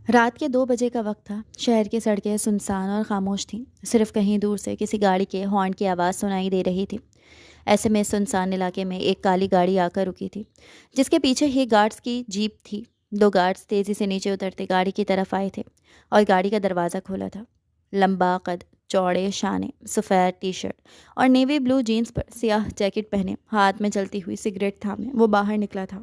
رات کے 2 بجے کا وقت تھا۔ شہر کی سڑکیں سنسان اور خاموش تھیں۔ صرف کہیں دور سے کسی گاڑی کے ہارن کی آواز سنائی دے رہی تھی۔ ایسے میں سنسان علاقے میں ایک کالی گاڑی آ کر رکی تھی، جس کے پیچھے ہی گارڈز کی جیپ تھی۔ 2 گارڈز تیزی سے نیچے اترتے گاڑی کی طرف آئے تھے اور گاڑی کا دروازہ کھولا تھا۔ لمبا قد، چوڑے شانے، سفید ٹی شرٹ اور نیوی بلو جینز پر سیاہ جیکٹ پہنے، ہاتھ میں چلتی ہوئی سگریٹ تھامے وہ باہر نکلا تھا۔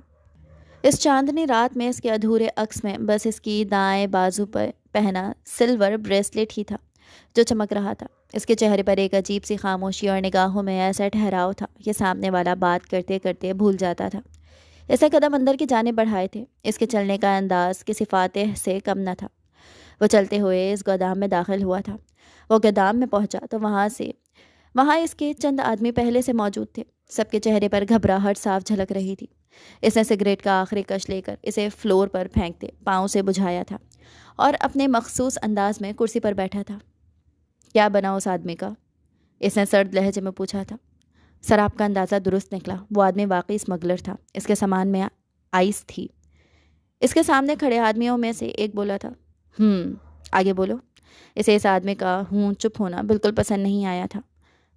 اس چاندنی رات میں اس کے ادھورے عکس میں بس اس کی دائیں بازو پر پہنا سلور بریسلیٹ ہی تھا جو چمک رہا تھا۔ اس کے چہرے پر ایک عجیب سی خاموشی اور نگاہوں میں ایسا ٹھہراؤ تھا کہ سامنے والا بات کرتے کرتے بھول جاتا تھا۔ اس نے قدم اندر کی جانب بڑھائے تھے۔ اس کے چلنے کا انداز کسی فاتح سے کم نہ تھا۔ وہ چلتے ہوئے اس گودام میں داخل ہوا تھا۔ وہ گودام میں پہنچا تو وہاں اس کے چند آدمی پہلے سے موجود تھے۔ سب کے چہرے پر گھبراہٹ صاف جھلک رہی تھی۔ اس نے سگریٹ کا آخری کش لے کر اسے فلور پر پھینکتے پاؤں سے بجھایا تھا اور اپنے مخصوص انداز میں کرسی پر بیٹھا تھا۔ کیا بنا اس آدمی کا؟ اس نے سرد لہجے میں پوچھا تھا۔ سر، آپ کا اندازہ درست نکلا۔ وہ آدمی واقعی اسمگلر تھا۔ اس کے سامان میں آئس تھی۔ اس کے سامنے کھڑے آدمیوں میں سے ایک بولا تھا۔ آگے بولو۔ اسے اس آدمی کا چپ ہونا بالکل پسند نہیں آیا تھا۔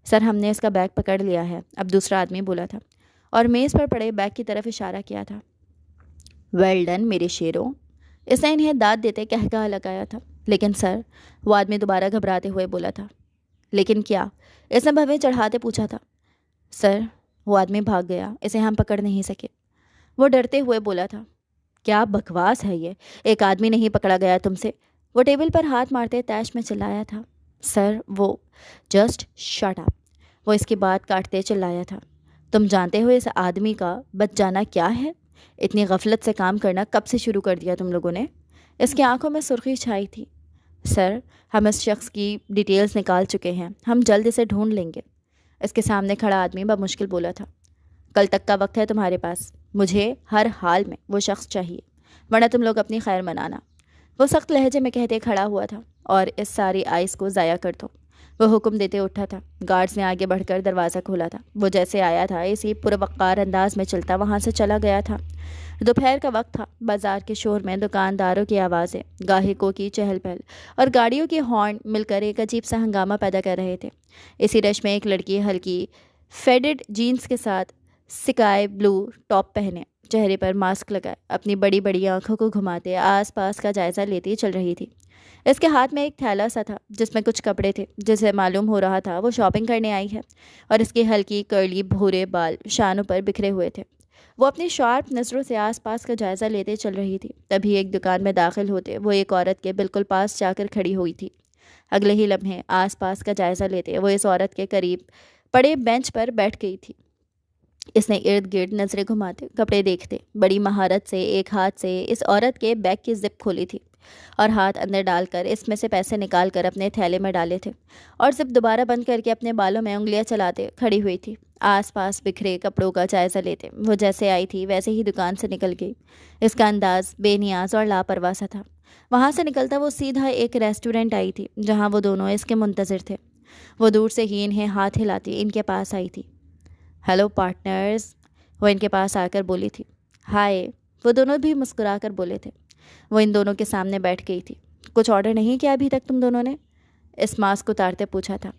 سر، ہم نے اس کا بیگ پکڑ لیا ہے۔ اب دوسرا آدمی بولا تھا اور میز پر پڑے بیگ کی طرف اشارہ کیا تھا۔ ویل ڈن میرے شیروں۔ اس نے انہیں داد دیتے قہقہہ لگایا تھا۔ لیکن سر، وہ آدمی دوبارہ گھبراتے ہوئے بولا تھا۔ لیکن کیا؟ اس نے بھویں چڑھاتے پوچھا تھا۔ سر، وہ آدمی بھاگ گیا۔ اسے ہم پکڑ نہیں سکے۔ وہ ڈرتے ہوئے بولا تھا۔ کیا بکواس ہے یہ؟ ایک آدمی نہیں پکڑا گیا تم سے؟ وہ ٹیبل پر ہاتھ مارتے طیش میں چلایا تھا۔ سر، وہ جسٹ شٹ اپ۔ وہ اس کی بات کاٹتے چلایا تھا۔ تم جانتے ہو اس آدمی کا بچ جانا کیا ہے؟ اتنی غفلت سے کام کرنا کب سے شروع کر دیا تم لوگوں نے؟ اس کی آنکھوں میں سرخی چھائی تھی۔ سر، ہم اس شخص کی ڈیٹیلز نکال چکے ہیں۔ ہم جلد اسے ڈھونڈ لیں گے۔ اس کے سامنے کھڑا آدمی بمشکل بولا تھا۔ کل تک کا وقت ہے تمہارے پاس۔ مجھے ہر حال میں وہ شخص چاہیے، ورنہ تم لوگ اپنی خیر منانا۔ وہ سخت لہجے میں کہتے کھڑا ہوا تھا۔ اور اس ساری آئس کو ضائع کر دو۔ وہ حکم دیتے اٹھا تھا۔ گارڈز نے آگے بڑھ کر دروازہ کھولا تھا۔ وہ جیسے آیا تھا اسی پروقار انداز میں چلتا وہاں سے چلا گیا تھا۔ دوپہر کا وقت تھا۔ بازار کے شور میں دکانداروں کی آوازیں، گاہکوں کی چہل پہل اور گاڑیوں کے ہارن مل کر ایک عجیب سا ہنگامہ پیدا کر رہے تھے۔ اسی رش میں ایک لڑکی ہلکی فیڈڈ جینز کے ساتھ سکائی بلو ٹاپ پہنے، چہرے پر ماسک لگائے، اپنی بڑی بڑی آنکھوں کو گھماتے آس پاس کا جائزہ لیتی چل رہی تھی۔ اس کے ہاتھ میں ایک تھیلا سا تھا جس میں کچھ کپڑے تھے، جسے معلوم ہو رہا تھا وہ شاپنگ کرنے آئی ہے، اور اس کی ہلکی کرلی بھورے بال شانوں پر بکھرے ہوئے تھے۔ وہ اپنی شارپ نظروں سے آس پاس کا جائزہ لیتے چل رہی تھی۔ تبھی ایک دکان میں داخل ہوتے وہ ایک عورت کے بالکل پاس جا کر کھڑی ہوئی تھی۔ اگلے ہی لمحے آس پاس کا جائزہ لیتے وہ اس عورت کے قریب پڑے بینچ پر بیٹھ گئی تھی۔ اس نے ارد گرد نظریں گھماتے کپڑے دیکھتے بڑی مہارت سے ایک ہاتھ سے اس عورت کے بیگ کی زپ کھولی تھی اور ہاتھ اندر ڈال کر اس میں سے پیسے نکال کر اپنے تھیلے میں ڈالے تھے، اور زپ دوبارہ بند کر کے اپنے بالوں میں انگلیاں چلاتے کھڑی ہوئی تھی۔ آس پاس بکھرے کپڑوں کا جائزہ لیتے وہ جیسے آئی تھی ویسے ہی دکان سے نکل گئی۔ اس کا انداز بے نیاز اور لاپرواہ سا تھا۔ وہاں سے نکلتا وہ سیدھا ایک ریسٹورنٹ آئی تھی جہاں وہ دونوں اس کے منتظر تھے۔ وہ دور سے ہی انہیں ہاتھ ہلاتی ان کے پاس آئی تھی۔ ہیلو پارٹنرز، وہ ان کے پاس آ کر بولی تھی۔ ہائے، وہ دونوں بھی مسکرا کر بولے تھے۔ وہ ان دونوں کے سامنے بیٹھ گئی تھی۔ کچھ آرڈر نہیں کیا ابھی تک تم دونوں نے؟ اس ماسک اتارتے پوچھا تھا۔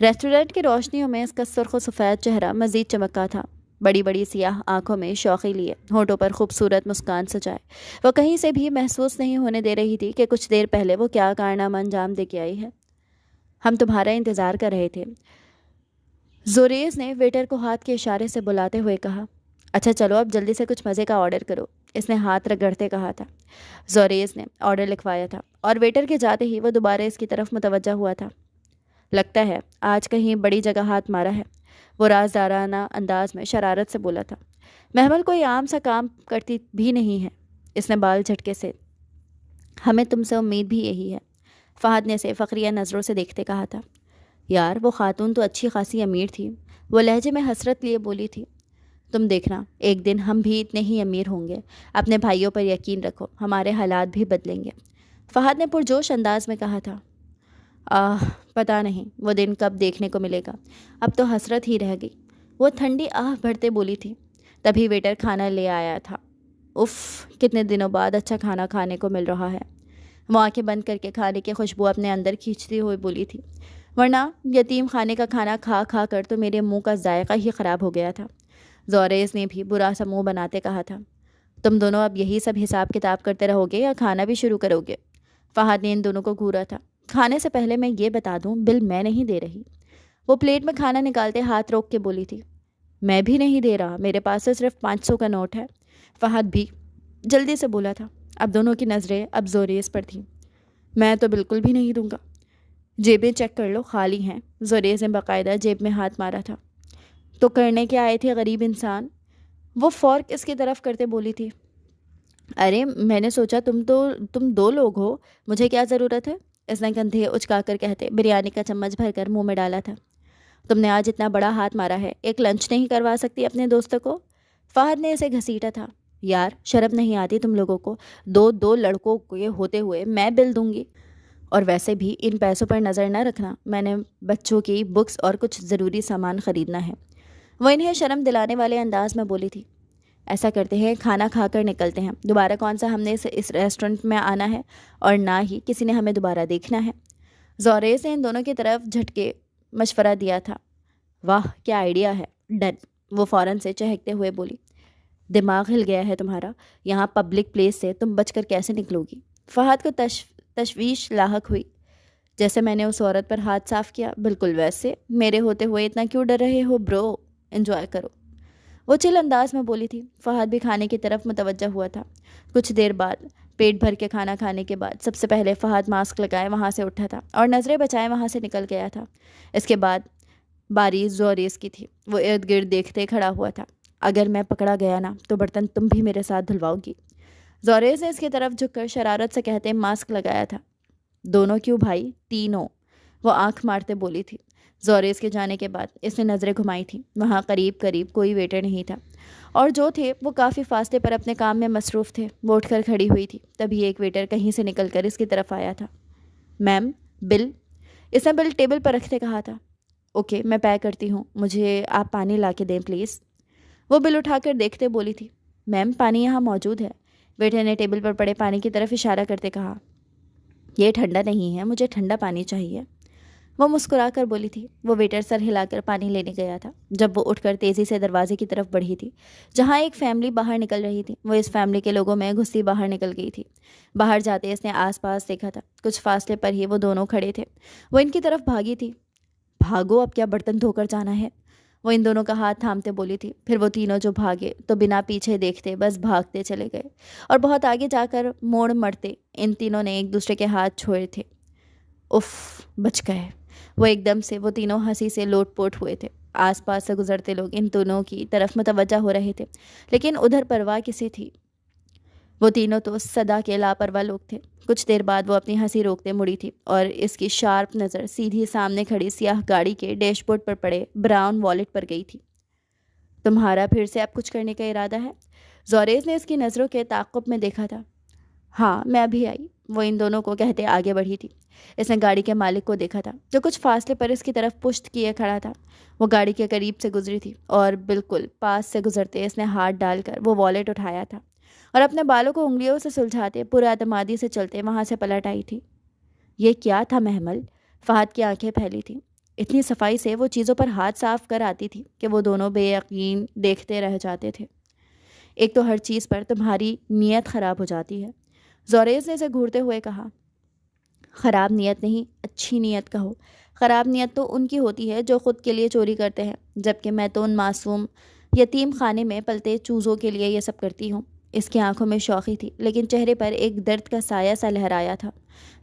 ریسٹورنٹ کی روشنیوں میں اس کا سرخ و سفید چہرہ مزید چمکا تھا۔ بڑی بڑی سیاہ آنکھوں میں شوخی لیے، ہونٹوں پر خوبصورت مسکان سجائے، وہ کہیں سے بھی محسوس نہیں ہونے دے رہی تھی کہ کچھ دیر پہلے وہ کیا کارنامہ انجام دے کے آئی ہے۔ ہم تمہارا انتظار کر رہے تھے، زوریز نے ویٹر کو ہاتھ کے اشارے سے بلاتے ہوئے کہا۔ اچھا چلو اب جلدی سے کچھ مزے کا آرڈر کرو، اس نے ہاتھ رگڑتے کہا تھا۔ زوریز نے آرڈر لکھوایا تھا اور ویٹر کے جاتے ہی وہ دوبارہ اس کی طرف متوجہ ہوا تھا۔ لگتا ہے آج کہیں بڑی جگہ ہاتھ مارا ہے، وہ رازدارانہ انداز میں شرارت سے بولا تھا۔ محمل کوئی عام سا کام کرتی بھی نہیں ہے، اس نے بال جھٹکے سے۔ ہمیں تم سے امید بھی یہی ہے، فہد نے اسے فخریہ نظروں سے دیکھتے کہا تھا۔ یار وہ خاتون تو اچھی خاصی امیر تھی، وہ لہجے میں حسرت لیے بولی تھی۔ تم دیکھنا ایک دن ہم بھی اتنے ہی امیر ہوں گے، اپنے بھائیوں پر یقین رکھو، ہمارے حالات بھی بدلیں گے، فہد نے پرجوش انداز میں کہا تھا۔ پتہ نہیں وہ دن کب دیکھنے کو ملے گا، اب تو حسرت ہی رہ گئی، وہ ٹھنڈی بھرتے بولی تھی۔ تبھی ویٹر کھانا لے آیا تھا۔ اف، کتنے دنوں بعد اچھا کھانا کھانے کو مل رہا ہے۔ وہ آنکھیں بند کر کے کھانے کی خوشبو اپنے اندر کھینچتی ہوئے بولی تھی، ورنہ یتیم خانے کا کھانا کھا کھا کر تو میرے منہ کا ذائقہ ہی خراب ہو گیا تھا۔ زوریز نے بھی برا سا منہ بناتے کہا تھا، تم دونوں اب یہی سب حساب کتاب کرتے رہو گے یا کھانا بھی شروع کرو گے؟ فہد نے ان دونوں کو گھورا تھا۔ کھانے سے پہلے میں یہ بتا دوں، بل میں نہیں دے رہی۔ وہ پلیٹ میں کھانا نکالتے ہاتھ روک کے بولی تھی، میں بھی نہیں دے رہا، میرے پاس تو صرف 500 کا نوٹ ہے۔ فہد بھی جلدی سے بولا تھا۔ اب دونوں کی نظریں اب زوریز پر تھیں۔ میں تو بالکل بھی نہیں دوں گا، جیبیں چیک کر لو، خالی ہیں۔ زوریز نے باقاعدہ جیب میں ہاتھ مارا تھا۔ تو کرنے کے آئے تھے غریب انسان؟ وہ فورک اس کی طرف کرتے بولی تھی، ارے میں نے سوچا تم 2 لوگ ہو، مجھے کیا ضرورت ہے؟ اس نے کندھے اچکا کر کہتے بریانی کا چمچ بھر کر منہ میں ڈالا تھا۔ تم نے آج اتنا بڑا ہاتھ مارا ہے، ایک لنچ نہیں کروا سکتی اپنے دوستوں کو؟ فہد نے اسے گھسیٹا تھا۔ یار شرم نہیں آتی تم لوگوں کو؟ 2 لڑکوں کے ہوتے ہوئے میں بل دوں گی؟ اور ویسے بھی ان پیسوں پر نظر نہ رکھنا، میں نے بچوں کی بکس اور کچھ ضروری سامان خریدنا ہے۔ وہ انہیں شرم دلانے والے انداز میں بولی تھی۔ ایسا کرتے ہیں، کھانا کھا کر نکلتے ہیں، دوبارہ کون سا ہم نے اس ریسٹورنٹ میں آنا ہے، اور نہ ہی کسی نے ہمیں دوبارہ دیکھنا ہے۔ زوریز نے ان دونوں کی طرف جھٹکے مشورہ دیا تھا۔ واہ کیا آئیڈیا ہے، ڈن، وہ فوراً سے چہکتے ہوئے بولی۔ دماغ ہل گیا ہے تمہارا، یہاں پبلک پلیس سے تم بچ کر کیسے نکلو گی؟ فہد کو تشویش لاحق ہوئی۔ جیسے میں نے اس عورت پر ہاتھ صاف کیا، بالکل ویسے میرے ہوتے ہوئے اتنا کیوں ڈر رہے ہو برو؟ انجوائے کرو، وہ چل انداز میں بولی تھی۔ فہد بھی کھانے کی طرف متوجہ ہوا تھا۔ کچھ دیر بعد پیٹ بھر کے کھانا کھانے کے بعد سب سے پہلے فہد ماسک لگائے وہاں سے اٹھا تھا اور نظریں بچائے وہاں سے نکل گیا تھا۔ اس کے بعد باری زوریز کی تھی۔ وہ ارد گرد دیکھتے کھڑا ہوا تھا۔ اگر میں پکڑا گیا نا تو برتن تم بھی میرے ساتھ دھلواؤ گی؟ زوریز نے اس کی طرف جھک کر شرارت سے کہتے ماسک لگایا تھا۔ دونوں کیوں بھائی؟ تینوں، وہ آنکھ مارتے بولی تھی۔ زوریز کے جانے کے بعد اس نے نظریں گھمائی تھیں۔ وہاں قریب کوئی ویٹر نہیں تھا، اور جو تھے وہ کافی فاصلے پر اپنے کام میں مصروف تھے۔ وہ اٹھ کر کھڑی ہوئی تھی، تبھی ایک ویٹر کہیں سے نکل کر اس کی طرف آیا تھا۔ میم بل؟ اس نے بل ٹیبل پر رکھتے کہا تھا۔ اوکے میں پے کرتی ہوں، مجھے آپ پانی لا کے دیں پلیز۔ وہ بل اٹھا کر دیکھتے بولی تھی، میم پانی یہاں موجود ہے۔ ویٹر نے ٹیبل پر پڑے پانی کی طرف اشارہ کرتے کہا، یہ ٹھنڈا نہیں ہے، مجھے ٹھنڈا پانی چاہیے۔ وہ مسکرا کر بولی تھی۔ وہ ویٹر سر ہلا کر پانی لینے گیا تھا جب وہ اٹھ کر تیزی سے دروازے کی طرف بڑھی تھی جہاں ایک فیملی باہر نکل رہی تھی۔ وہ اس فیملی کے لوگوں میں گھسی باہر نکل گئی تھی۔ باہر جاتے اس نے آس پاس دیکھا تھا، کچھ فاصلے پر ہی وہ دونوں کھڑے تھے۔ وہ ان کی طرف بھاگی تھی۔ بھاگو، اب کیا برتن دھو کر جانا ہے؟ وہ ان دونوں کا ہاتھ تھامتے بولی تھی۔ پھر وہ تینوں جو بھاگے تو بنا پیچھے دیکھتے بس بھاگتے چلے گئے، اور بہت آگے جا کر موڑ مرتے ان تینوں نے ایک دوسرے کے ہاتھ چھوڑے تھے۔ اف، بچ گئے۔ وہ ایک دم سے وہ تینوں ہنسی سے لوٹ پوٹ ہوئے تھے۔ آس پاس سے گزرتے لوگ ان دونوں کی طرف متوجہ ہو رہے تھے، لیکن ادھر پرواہ کسی تھی؟ وہ تینوں تو صدا کے لاپرواہ لوگ تھے۔ کچھ دیر بعد وہ اپنی ہنسی روکتے مڑی تھی اور اس کی شارپ نظر سیدھی سامنے کھڑی سیاہ گاڑی کے ڈیش بورڈ پر پڑے براؤن والیٹ پر گئی تھی۔ تمہارا پھر سے اب کچھ کرنے کا ارادہ ہے؟ زوریز نے اس کی نظروں کے تعاقب میں دیکھا تھا۔ ہاں میں ابھی آئی، وہ ان دونوں کو کہتے آگے بڑھی تھی۔ اس نے گاڑی کے مالک کو دیکھا تھا جو کچھ فاصلے پر اس کی طرف پشت کیے کھڑا تھا۔ وہ گاڑی کے قریب سے گزری تھی اور بالکل پاس سے گزرتے اس نے ہاتھ ڈال کر وہ والیٹ اٹھایا تھا اور اپنے بالوں کو انگلیوں سے سلجھاتے پورے اعتمادی سے چلتے وہاں سے پلٹ آئی تھی۔ یہ کیا تھا محمل؟ فہد کی آنکھیں پھیلی تھیں۔ اتنی صفائی سے وہ چیزوں پر ہاتھ صاف کر آتی تھی کہ وہ دونوں بے یقین دیکھتے رہ جاتے تھے۔ ایک تو ہر چیز پر تمہاری نیت خراب ہو جاتی ہے، زوریز نے اسے گھورتے ہوئے کہا۔ خراب نیت نہیں، اچھی نیت کہو۔ خراب نیت تو ان کی ہوتی ہے جو خود کے لیے چوری کرتے ہیں، جبکہ میں تو ان معصوم یتیم خانے میں پلتے چوزوں کے لیے یہ سب کرتی ہوں۔ اس کی آنکھوں میں شوخی تھی، لیکن چہرے پر ایک درد کا سایہ سا لہرایا تھا۔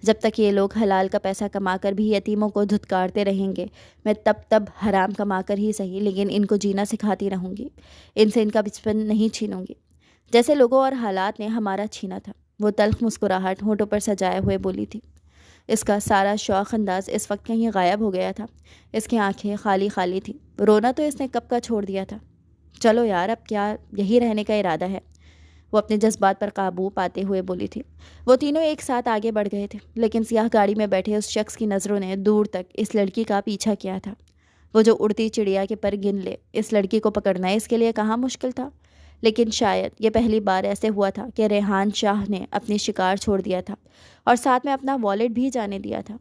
جب تک یہ لوگ حلال کا پیسہ کما کر بھی یتیموں کو دھتکارتے رہیں گے، میں تب حرام کما کر ہی صحیح لیکن ان کو جینا سکھاتی رہوں گی۔ ان سے ان کا بچپن نہیں چھینوں گی، جیسے لوگوں اور حالات نے ہمارا چھینا تھا۔ وہ تلخ مسکراہٹ ہونٹوں پر سجائے ہوئے بولی تھی۔ اس کا سارا شوق انداز اس وقت کہیں غائب ہو گیا تھا۔ اس کی آنکھیں خالی خالی تھیں۔ رونا تو اس نے کب کا چھوڑ دیا تھا۔ چلو یار، اب کیا یہی رہنے کا ارادہ ہے؟ وہ اپنے جذبات پر قابو پاتے ہوئے بولی تھی۔ وہ تینوں ایک ساتھ آگے بڑھ گئے تھے، لیکن سیاہ گاڑی میں بیٹھے اس شخص کی نظروں نے دور تک اس لڑکی کا پیچھا کیا تھا۔ وہ جو اڑتی چڑیا کے پر گن لے، اس لڑکی کو پکڑنا اس کے لیے کہاں مشکل تھا، لیکن شاید یہ پہلی بار ایسے ہوا تھا کہ ریحان شاہ نے اپنی شکار چھوڑ دیا تھا اور ساتھ میں اپنا والیٹ بھی جانے دیا تھا۔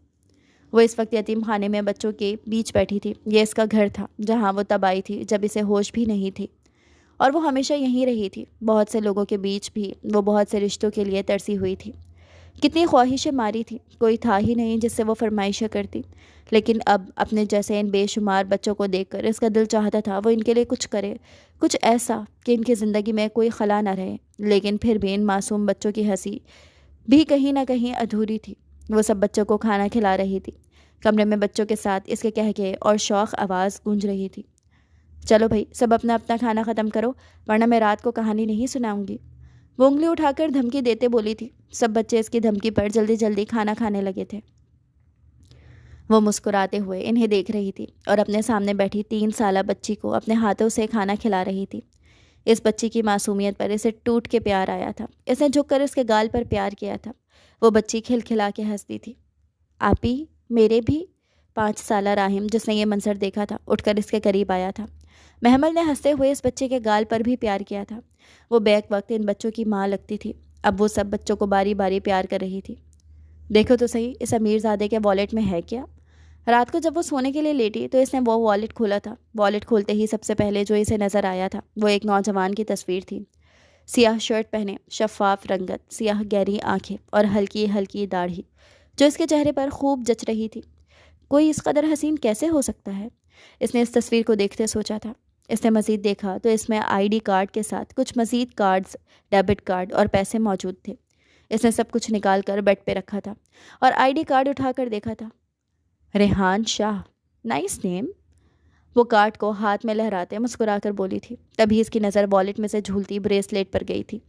وہ اس وقت یتیم خانے میں بچوں کے بیچ بیٹھی تھی۔ یہ اس کا گھر تھا جہاں وہ تب آئی تھی جب اسے ہوش بھی نہیں تھی، اور وہ ہمیشہ یہیں رہی تھی۔ بہت سے لوگوں کے بیچ بھی وہ بہت سے رشتوں کے لیے ترسی ہوئی تھی۔ کتنی خواہشیں ماری تھی، کوئی تھا ہی نہیں جس سے وہ فرمائشیں کرتی، لیکن اب اپنے جیسے ان بے شمار بچوں کو دیکھ کر اس کا دل چاہتا تھا وہ ان کے لیے کچھ کرے، کچھ ایسا کہ ان کی زندگی میں کوئی خلا نہ رہے۔ لیکن پھر بھی ان معصوم بچوں کی ہنسی بھی کہیں نہ کہیں ادھوری تھی۔ وہ سب بچوں کو کھانا کھلا رہی تھی۔ کمرے میں بچوں کے ساتھ اس کے کہکہے اور شوق آواز گونج رہی تھی۔ چلو بھائی، سب اپنا اپنا کھانا ختم کرو، ورنہ میں رات کو کہانی نہیں سناؤں گی، وہ انگلی اٹھا کر دھمکی دیتے بولی تھی۔ سب بچے اس کی دھمکی پر جلدی جلدی کھانا کھانے لگے تھے۔ وہ مسکراتے ہوئے انہیں دیکھ رہی تھی اور اپنے سامنے بیٹھی 3 سالہ بچی کو اپنے ہاتھوں سے کھانا کھلا رہی تھی۔ اس بچی کی معصومیت پر اسے ٹوٹ کے پیار آیا تھا۔ اس نے جھک کر اس کے گال پر پیار کیا تھا۔ وہ بچی کھلکھلا کے ہنستی تھی۔ آپی، میرے بھی؟ 5 سالہ راہم، جس نے یہ منظر دیکھا تھا، اٹھ کر اس کے قریب آیا تھا۔ محمل نے ہنستے ہوئے اس بچے کے گال پر بھی پیار کیا تھا۔ وہ بیک وقت ان بچوں کی ماں لگتی تھی۔ اب وہ سب بچوں کو باری باری پیار کر رہی تھی۔ دیکھو تو صحیح، اس امیر زادے کے والیٹ میں ہے کیا؟ رات کو جب وہ سونے کے لیے لیٹی تو اس نے وہ والیٹ کھولا تھا۔ والیٹ کھولتے ہی سب سے پہلے جو اسے نظر آیا تھا وہ ایک نوجوان کی تصویر تھی۔ سیاہ شرٹ پہنے، شفاف رنگت، سیاہ گہری آنکھیں اور ہلکی ہلکی داڑھی جو اس کے چہرے پر خوب جچ رہی تھی۔ کوئی اس قدر حسین کیسے ہو سکتا ہے؟ اس نے اس تصویر کو دیکھتے سوچا تھا۔ اس نے مزید دیکھا تو اس میں ID کارڈ کے ساتھ کچھ مزید کارڈز، ڈیبٹ کارڈ اور پیسے موجود تھے۔ اس نے سب کچھ نکال کر بیڈ پہ رکھا تھا اور ID کارڈ اٹھا کر دیکھا تھا۔ ریحان شاہ، نائس نیم، وہ کارڈ کو ہاتھ میں لہراتے مسکرا کر بولی تھی۔ تبھی اس کی نظر والیٹ میں سے جھولتی بریسلیٹ پر گئی تھی۔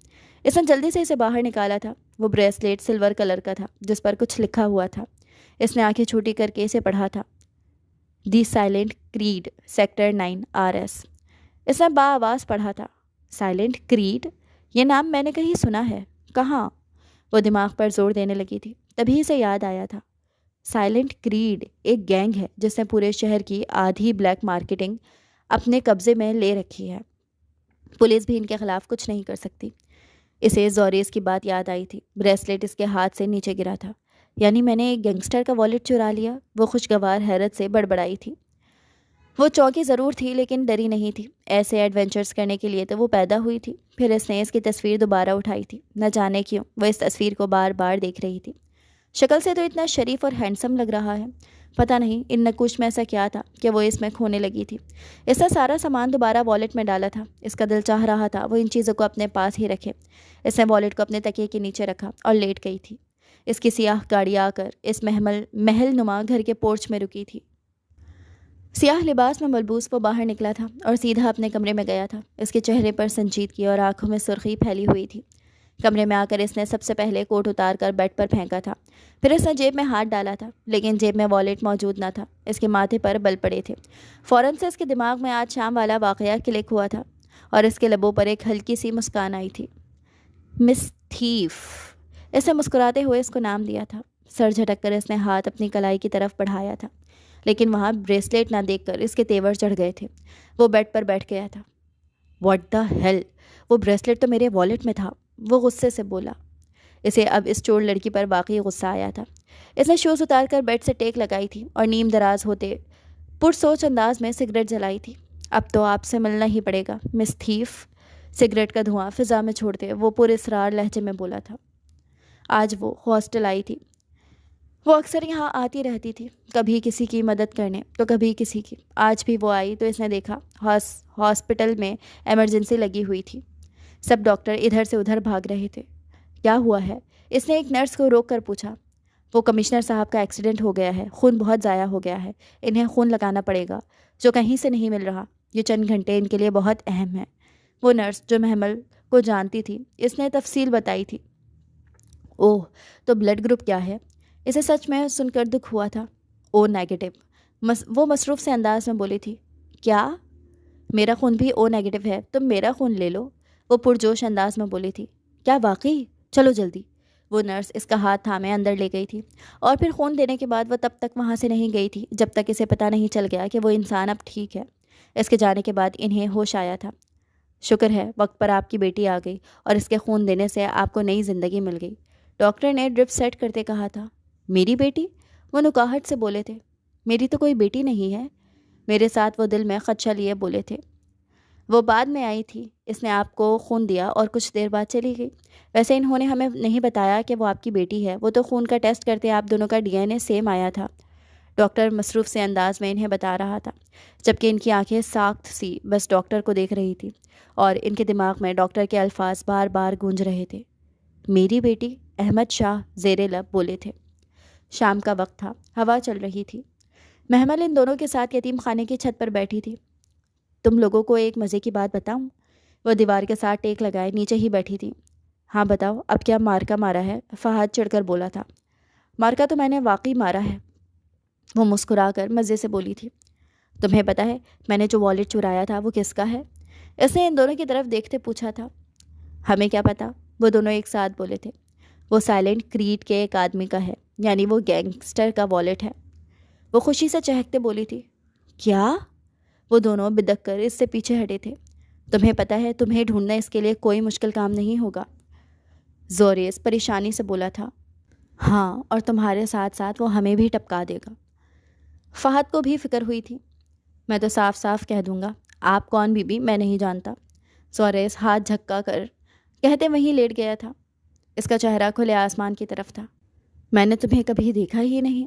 اس نے جلدی سے اسے باہر نکالا تھا۔ وہ بریسلیٹ سلور کلر کا تھا جس پر کچھ لکھا ہوا تھا۔ اس نے آنکھیں چھوٹی کر کے اسے پڑھا تھا، دی سائلنٹ کریڈ، سیکٹر 9 RS۔ اس نے بآواز پڑھا تھا، سائلنٹ کریڈ، یہ نام میں نے کہیں سنا ہے، کہاں؟ وہ دماغ پر زور دینے لگی تھی۔ تبھی اسے یاد آیا تھا، سائلنٹ کریڈ ایک گینگ ہے جس نے پورے شہر کی آدھی بلیک مارکیٹنگ اپنے قبضے میں لے رکھی ہے۔ پولیس بھی ان کے خلاف کچھ نہیں کر سکتی۔ اسے زوریس کی بات یاد آئی تھی۔ بریسلیٹ اس کے ہاتھ سے نیچے گرا تھا۔ یعنی میں نے ایک گینگسٹر کا والیٹ چرا لیا؟ وہ خوشگوار حیرت سے بڑبڑائی تھی۔ وہ چونکی ضرور تھی لیکن ڈری نہیں تھی۔ ایسے ایڈونچرز کرنے کے لیے تو وہ پیدا ہوئی تھی۔ پھر اس نے اس کی تصویر دوبارہ اٹھائی تھی۔ نہ جانے کیوں وہ اس تصویر کو بار بار دیکھ رہی تھی۔ شکل سے تو اتنا شریف اور ہینڈسم لگ رہا ہے، پتہ نہیں ان نقوش میں ایسا کیا تھا کہ وہ اس میں کھونے لگی تھی۔ اس نے سارا سامان دوبارہ والیٹ میں ڈالا تھا۔ اس کا دل چاہ رہا تھا وہ ان چیزوں کو اپنے پاس ہی رکھے۔ اس نے والیٹ کو اپنے تکیے کے نیچے رکھا اور لیٹ گئی تھی۔ اس کی سیاہ گاڑی آ کر اس محل نما گھر کے پورچ میں رکی تھی۔ سیاہ لباس میں ملبوس وہ باہر نکلا تھا اور سیدھا اپنے کمرے میں گیا تھا۔ اس کے چہرے پر سنجیدگی اور آنکھوں میں سرخی پھیلی ہوئی تھی۔ کمرے میں آ کر اس نے سب سے پہلے کوٹ اتار کر بیڈ پر پھینکا تھا۔ پھر اس نے جیب میں ہاتھ ڈالا تھا، لیکن جیب میں والیٹ موجود نہ تھا۔ اس کے ماتھے پر بل پڑے تھے۔ فوراً سے اس کے دماغ میں آج شام والا واقعہ کلک ہوا تھا اور اس کے لبوں پر ایک ہلکی سی مسکان آئی تھی۔ مس تھیف، اس نے مسکراتے ہوئے اس کو نام دیا تھا۔ سر جھٹک کر اس نے ہاتھ اپنی کلائی کی طرف بڑھایا تھا، لیکن وہاں بریسلیٹ نہ دیکھ کر اس کے تیور چڑھ گئے تھے۔ وہ بیڈ پر بیٹھ گیا تھا۔ واٹ دا ہیل، وہ بریسلیٹ تو میرے والیٹ میں تھا، وہ غصے سے بولا۔ اسے اب اس چور لڑکی پر واقعی غصہ آیا تھا۔ اس نے شوز اتار کر بیڈ سے ٹیک لگائی تھی اور نیم دراز ہوتے پرسوچ انداز میں سگریٹ جلائی تھی۔ اب تو آپ سے ملنا ہی پڑے گا مس تھیف، سگریٹ کا دھواں فضا میں چھوڑتے وہ پراسرار لہجے میں بولا تھا۔ آج وہ ہاسٹل آئی تھی۔ وہ اکثر یہاں آتی رہتی تھی، کبھی کسی کی مدد کرنے تو کبھی کسی کی۔ آج بھی وہ آئی تو اس نے دیکھا ہاسپٹل میں ایمرجنسی لگی ہوئی تھی۔ سب ڈاکٹر ادھر سے ادھر بھاگ رہے تھے۔ کیا ہوا ہے؟ اس نے ایک نرس کو روک کر پوچھا۔ وہ کمشنر صاحب کا ایکسیڈنٹ ہو گیا ہے، خون بہت ضائع ہو گیا ہے، انہیں خون لگانا پڑے گا جو کہیں سے نہیں مل رہا، یہ چند گھنٹے ان کے لیے بہت اہم ہے۔ وہ نرس جو محمل کو جانتی تھی اس نے تفصیل بتائی تھی۔ اوہ، تو بلڈ گروپ کیا ہے؟ اسے سچ میں سن کر دکھ ہوا تھا۔ او نیگیٹو، وہ مصروف سے انداز میں بولی تھی۔ کیا؟ میرا خون بھی او نیگیٹو ہے، تم میرا خون لے لو، وہ پرجوش انداز میں بولی تھی۔ کیا واقعی؟ چلو جلدی۔ وہ نرس اس کا ہاتھ تھامے اندر لے گئی تھی اور پھر خون دینے کے بعد وہ تب تک وہاں سے نہیں گئی تھی جب تک اسے پتہ نہیں چل گیا کہ وہ انسان اب ٹھیک ہے۔ اس کے جانے کے بعد انہیں ہوش آیا تھا۔ شکر ہے وقت پر آپ کی بیٹی آ گئی اور اس کے خون دینے سے آپ کو نئی زندگی مل گئی، ڈاکٹر نے ڈرپ سیٹ کرتے کہا تھا۔ میری بیٹی؟ وہ نکاہٹ سے بولے تھے۔ میری تو کوئی بیٹی نہیں ہے، میرے ساتھ وہ دل میں خدشہ لیے بولے تھے۔ وہ بعد میں آئی تھی، اس نے آپ کو خون دیا اور کچھ دیر بعد چلی گئی۔ ویسے انہوں نے ہمیں نہیں بتایا کہ وہ آپ کی بیٹی ہے، وہ تو خون کا ٹیسٹ کرتے آپ دونوں کا ڈی این اے سیم آیا تھا۔ ڈاکٹر مصروف سے انداز میں انہیں بتا رہا تھا، جبکہ ان کی آنکھیں ساخت سی بس ڈاکٹر کو دیکھ رہی تھی اور ان کے دماغ میں ڈاکٹر کے الفاظ بار بار گونج رہے تھے۔ میری بیٹی؟ احمد شاہ زیر لب بولے تھے۔ شام کا وقت تھا، ہوا چل رہی تھی۔ محمل ان دونوں کے ساتھ یتیم خانے کی چھت پر بیٹھی تھی۔ تم لوگوں کو ایک مزے کی بات بتاؤں؟ وہ دیوار کے ساتھ ٹیک لگائے نیچے ہی بیٹھی تھی۔ ہاں بتاؤ، اب کیا مارکا مارا ہے؟ فہد چڑھ کر بولا تھا۔ مارکا تو میں نے واقعی مارا ہے، وہ مسکرا کر مزے سے بولی تھی۔ تمہیں پتا ہے میں نے جو والیٹ چرایا تھا وہ کس کا ہے؟ اس نے ان دونوں کی طرف دیکھتے پوچھا تھا۔ ہمیں کیا پتا، وہ دونوں ایک ساتھ بولے تھے۔ وہ سائلنٹ کریڈ کے ایک آدمی کا ہے، یعنی وہ گینگسٹر کا والیٹ ہے، وہ خوشی سے چہکتے بولی تھی۔ کیا؟ وہ دونوں بدک کر اس سے پیچھے ہٹے تھے۔ تمہیں پتا ہے تمہیں ڈھونڈنا اس کے لیے کوئی مشکل کام نہیں ہوگا، زوریس پریشانی سے بولا تھا۔ ہاں، اور تمہارے ساتھ ساتھ وہ ہمیں بھی ٹپکا دے گا۔ فہد کو بھی فکر ہوئی تھی۔ میں تو صاف صاف کہہ دوں گا، آپ کون بی بی میں نہیں جانتا، زوریس ہاتھ جھکا کر کہتے وہیں لیٹ گیا تھا۔ اس کا چہرہ کھلے آسمان کی طرف تھا۔ میں نے تمہیں کبھی دیکھا ہی نہیں،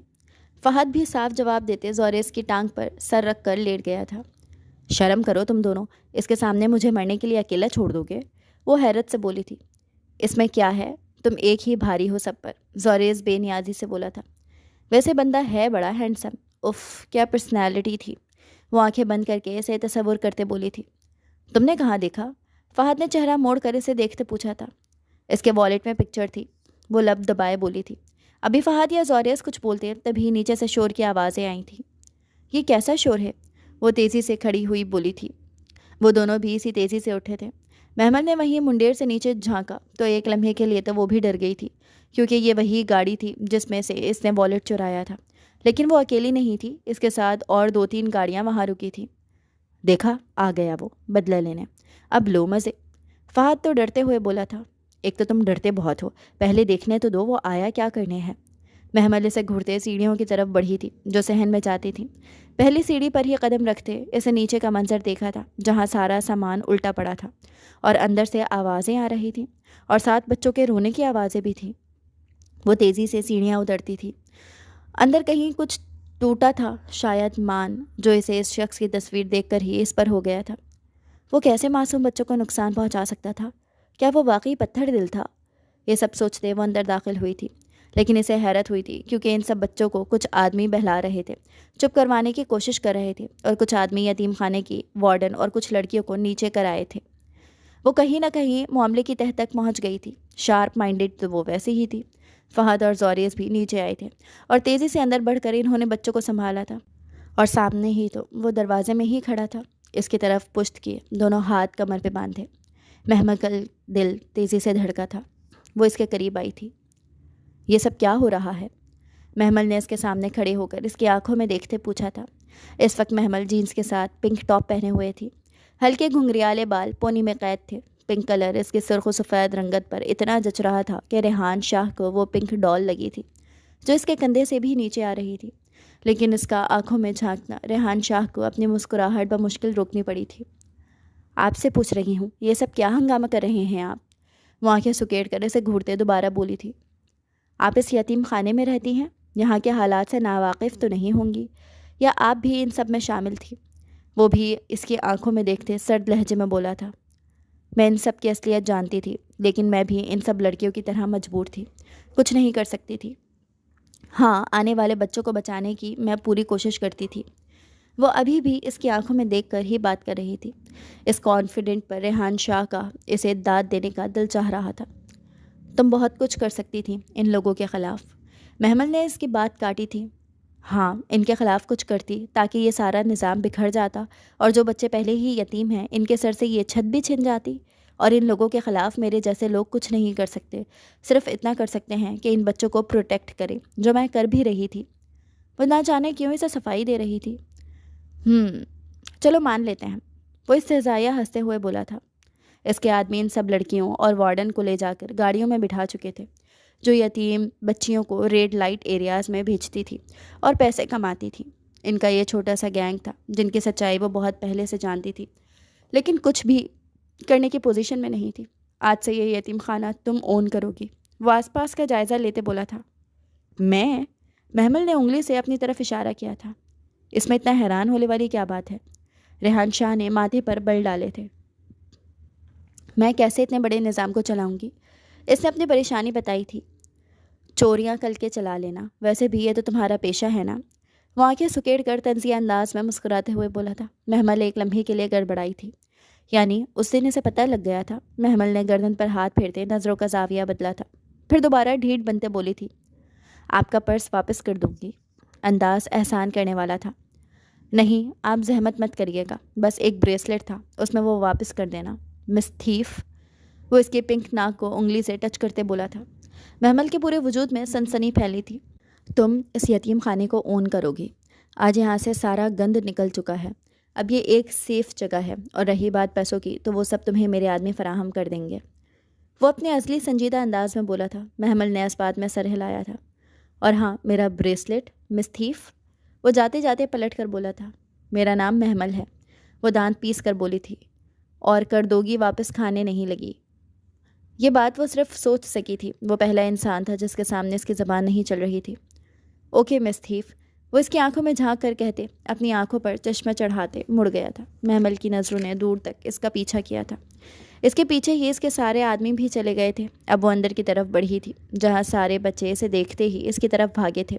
فہد بھی صاف جواب دیتے زوریس کی ٹانگ پر سر رکھ کر لیٹ گیا تھا۔ شرم کرو تم دونوں، اس کے سامنے مجھے مرنے کے لیے اکیلا چھوڑ دو گے؟ وہ حیرت سے بولی تھی۔ اس میں کیا ہے، تم ایک ہی بھاری ہو سب پر، زوریس بے نیازی سے بولا تھا۔ ویسے بندہ ہے بڑا ہینڈسم، اف کیا پرسنالٹی تھی، وہ آنکھیں بند کر کے اسے تصور کرتے بولی تھی۔ تم نے کہاں دیکھا؟ فہد نے چہرہ موڑ کر اسے دیکھتے پوچھا تھا۔ اس کے والیٹ میں پکچر تھی، وہ لب دبائے بولی تھی۔ ابھی فہد یا زوریس کچھ بولتے تبھی نیچے سے شور کی آوازیں آئی تھیں۔ یہ کیسا شور ہے؟ وہ تیزی سے کھڑی ہوئی بولی تھی۔ وہ دونوں بھی اسی تیزی سے اٹھے تھے۔ محمل نے وہیں منڈیر سے نیچے جھانکا تو ایک لمحے کے لیے تو وہ بھی ڈر گئی تھی، کیونکہ یہ وہی گاڑی تھی جس میں سے اس نے والیٹ چرایا تھا، لیکن وہ اکیلی نہیں تھی، اس کے ساتھ اور 2-3 گاڑیاں وہاں رکی تھیں۔ دیکھا، آ گیا وہ بدلہ لینے، اب لو مزے، فہد تو ڈرتے ہوئے بولا تھا۔ ایک تو تم ڈرتے بہت ہو، پہلے دیکھنے تو دو وہ آیا کیا کرنے ہے۔ محمل اسے گھرتے سیڑھیوں کی طرف بڑھی تھی جو صحن میں جاتی تھیں۔ پہلی سیڑھی پر ہی قدم رکھتے اسے نیچے کا منظر دیکھا تھا، جہاں سارا سامان الٹا پڑا تھا اور اندر سے آوازیں آ رہی تھیں اور ساتھ بچوں کے رونے کی آوازیں بھی تھیں۔ وہ تیزی سے سیڑھیاں اترتی تھی۔ اندر کہیں کچھ ٹوٹا تھا، شاید مان، جو اسے اس شخص کی تصویر دیکھ کر ہی اس پر ہو گیا تھا۔ وہ کیسے معصوم بچوں کو نقصان پہنچا سکتا تھا؟ کیا وہ واقعی پتھر دل تھا؟ یہ سب سوچتے وہ اندر داخل ہوئی تھی، لیکن اسے حیرت ہوئی تھی کیونکہ ان سب بچوں کو کچھ آدمی بہلا رہے تھے، چپ کروانے کی کوشش کر رہے تھے، اور کچھ آدمی یتیم خانے کی وارڈن اور کچھ لڑکیوں کو نیچے کر آئے تھے۔ وہ کہیں نہ کہیں معاملے کی تہ تک پہنچ گئی تھی۔ شارپ مائنڈڈ تو وہ ویسے ہی تھی۔ فہد اور زوریس بھی نیچے آئے تھے اور تیزی سے اندر بڑھ کر انہوں نے بچوں کو سنبھالا تھا، اور سامنے ہی تو وہ دروازے میں ہی کھڑا تھا، اس کی طرف پشت کیے، دونوں ہاتھ کمر پہ باندھے۔ محمد کا دل تیزی سے دھڑکا تھا۔ وہ اس کے قریب آئی تھی۔ یہ سب کیا ہو رہا ہے؟ محمل نے اس کے سامنے کھڑے ہو کر اس کی آنکھوں میں دیکھتے پوچھا تھا۔ اس وقت محمل جینس کے ساتھ پنک ٹاپ پہنے ہوئے تھی، ہلکے گھنگریالے بال پونی میں قید تھے۔ پنک کلر اس کی سرخ و سفید رنگت پر اتنا جچ رہا تھا کہ ریحان شاہ کو وہ پنک ڈال لگی تھی جو اس کے کندھے سے بھی نیچے آ رہی تھی، لیکن اس کا آنکھوں میں جھانکنا ریحان شاہ کو اپنی مسکراہٹ بمشکل روکنی پڑی تھی۔ آپ سے پوچھ رہی ہوں، یہ سب کیا ہنگامہ کر رہے ہیں آپ؟ وہ آنکھیں سکیڑ کر اسے گھورتے دوبارہ بولی تھی۔ آپ اس یتیم خانے میں رہتی ہیں، یہاں کے حالات سے ناواقف تو نہیں ہوں گی، یا آپ بھی ان سب میں شامل تھی؟ وہ بھی اس کی آنکھوں میں دیکھتے سرد لہجے میں بولا تھا۔ میں ان سب کی اصلیت جانتی تھی، لیکن میں بھی ان سب لڑکیوں کی طرح مجبور تھی، کچھ نہیں کر سکتی تھی۔ ہاں، آنے والے بچوں کو بچانے کی میں پوری کوشش کرتی تھی۔ وہ ابھی بھی اس کی آنکھوں میں دیکھ کر ہی بات کر رہی تھی۔ اس کانفیڈنٹ پر ریحان شاہ کا اسے داد دینے کا دل چاہ رہا تھا۔ تم بہت کچھ کر سکتی تھی ان لوگوں کے خلاف۔ محمل نے اس کی بات کاٹی تھی۔ ہاں، ان کے خلاف کچھ کرتی تاکہ یہ سارا نظام بکھر جاتا، اور جو بچے پہلے ہی یتیم ہیں ان کے سر سے یہ چھت بھی چھن جاتی، اور ان لوگوں کے خلاف میرے جیسے لوگ کچھ نہیں کر سکتے، صرف اتنا کر سکتے ہیں کہ ان بچوں کو پروٹیکٹ کرے، جو میں کر بھی رہی تھی۔ وہ نہ جانے کیوں اسے صفائی دے رہی تھی۔ چلو مان لیتے ہیں، وہ استہزائیہ ہنستے ہوئے بولا تھا۔ اس کے آدمی ان سب لڑکیوں اور وارڈن کو لے جا کر گاڑیوں میں بٹھا چکے تھے جو یتیم بچیوں کو ریڈ لائٹ ایریاز میں بھیجتی تھی اور پیسے کماتی تھی۔ ان کا یہ چھوٹا سا گینگ تھا جن کی سچائی وہ بہت پہلے سے جانتی تھی، لیکن کچھ بھی کرنے کی پوزیشن میں نہیں تھی۔ آج سے یہ یتیم خانہ تم اون کرو گی، وہ آس پاس کا جائزہ لیتے بولا تھا۔ میں؟ محمل نے انگلی سے اپنی طرف اشارہ کیا تھا۔ اس میں اتنا حیران ہونے والی کیا بات ہے؟ ریحان شاہ نے ماتھے پر بل ڈالے تھے۔ میں کیسے اتنے بڑے نظام کو چلاؤں گی؟ اس نے اپنی پریشانی بتائی تھی۔ چوریاں کل کے چلا لینا، ویسے بھی یہ تو تمہارا پیشہ ہے نا؟ وہ آنکھیں سکیڑ کر طنزیہ انداز میں مسکراتے ہوئے بولا تھا۔ محمل ایک لمحے کے لیے گڑبڑائی تھی۔ یعنی اس دن اسے پتہ لگ گیا تھا؟ محمل نے گردن پر ہاتھ پھیرتے نظروں کا زاویہ بدلا تھا، پھر دوبارہ ڈھیٹ بنتے بولی تھی۔ آپ کا پرس واپس کر دوں گی۔ انداز احسان کرنے والا تھا۔ نہیں، آپ زحمت مت کریے گا، بس ایک بریسلٹ تھا، اس میں وہ واپس کر دینا۔ مس تھیف، وہ اس کے پنک ناک کو انگلی سے ٹچ کرتے بولا تھا۔ محمل کے پورے وجود میں سنسنی پھیلی تھی۔ تم اس یتیم خانے کو اون کرو گی۔ آج یہاں سے سارا گند نکل چکا ہے، اب یہ ایک سیف جگہ ہے، اور رہی بات پیسوں کی تو وہ سب تمہیں میرے آدمی فراہم کر دیں گے۔ وہ اپنے اصلی سنجیدہ انداز میں بولا تھا۔ محمل نے اس بات میں سر ہلایا تھا۔ اور ہاں، میرا بریسلٹ مس تھیف، وہ جاتے جاتے پلٹ کر بولا تھا۔ میرا نام محمل ہے، وہ دانت پیس کر بولی تھی، اور کر دو گی واپس کھانے نہیں لگی۔ یہ بات وہ صرف سوچ سکی تھی۔ وہ پہلا انسان تھا جس کے سامنے اس کی زبان نہیں چل رہی تھی۔ اوکے مس تھیف، وہ اس کی آنکھوں میں جھانک کر کہتے، اپنی آنکھوں پر چشمہ چڑھاتے مڑ گیا تھا۔ محمل کی نظروں نے دور تک اس کا پیچھا کیا تھا۔ اس کے پیچھے ہی اس کے سارے آدمی بھی چلے گئے تھے۔ اب وہ اندر کی طرف بڑھی تھی، جہاں سارے بچے اسے دیکھتے ہی اس کی طرف بھاگے تھے۔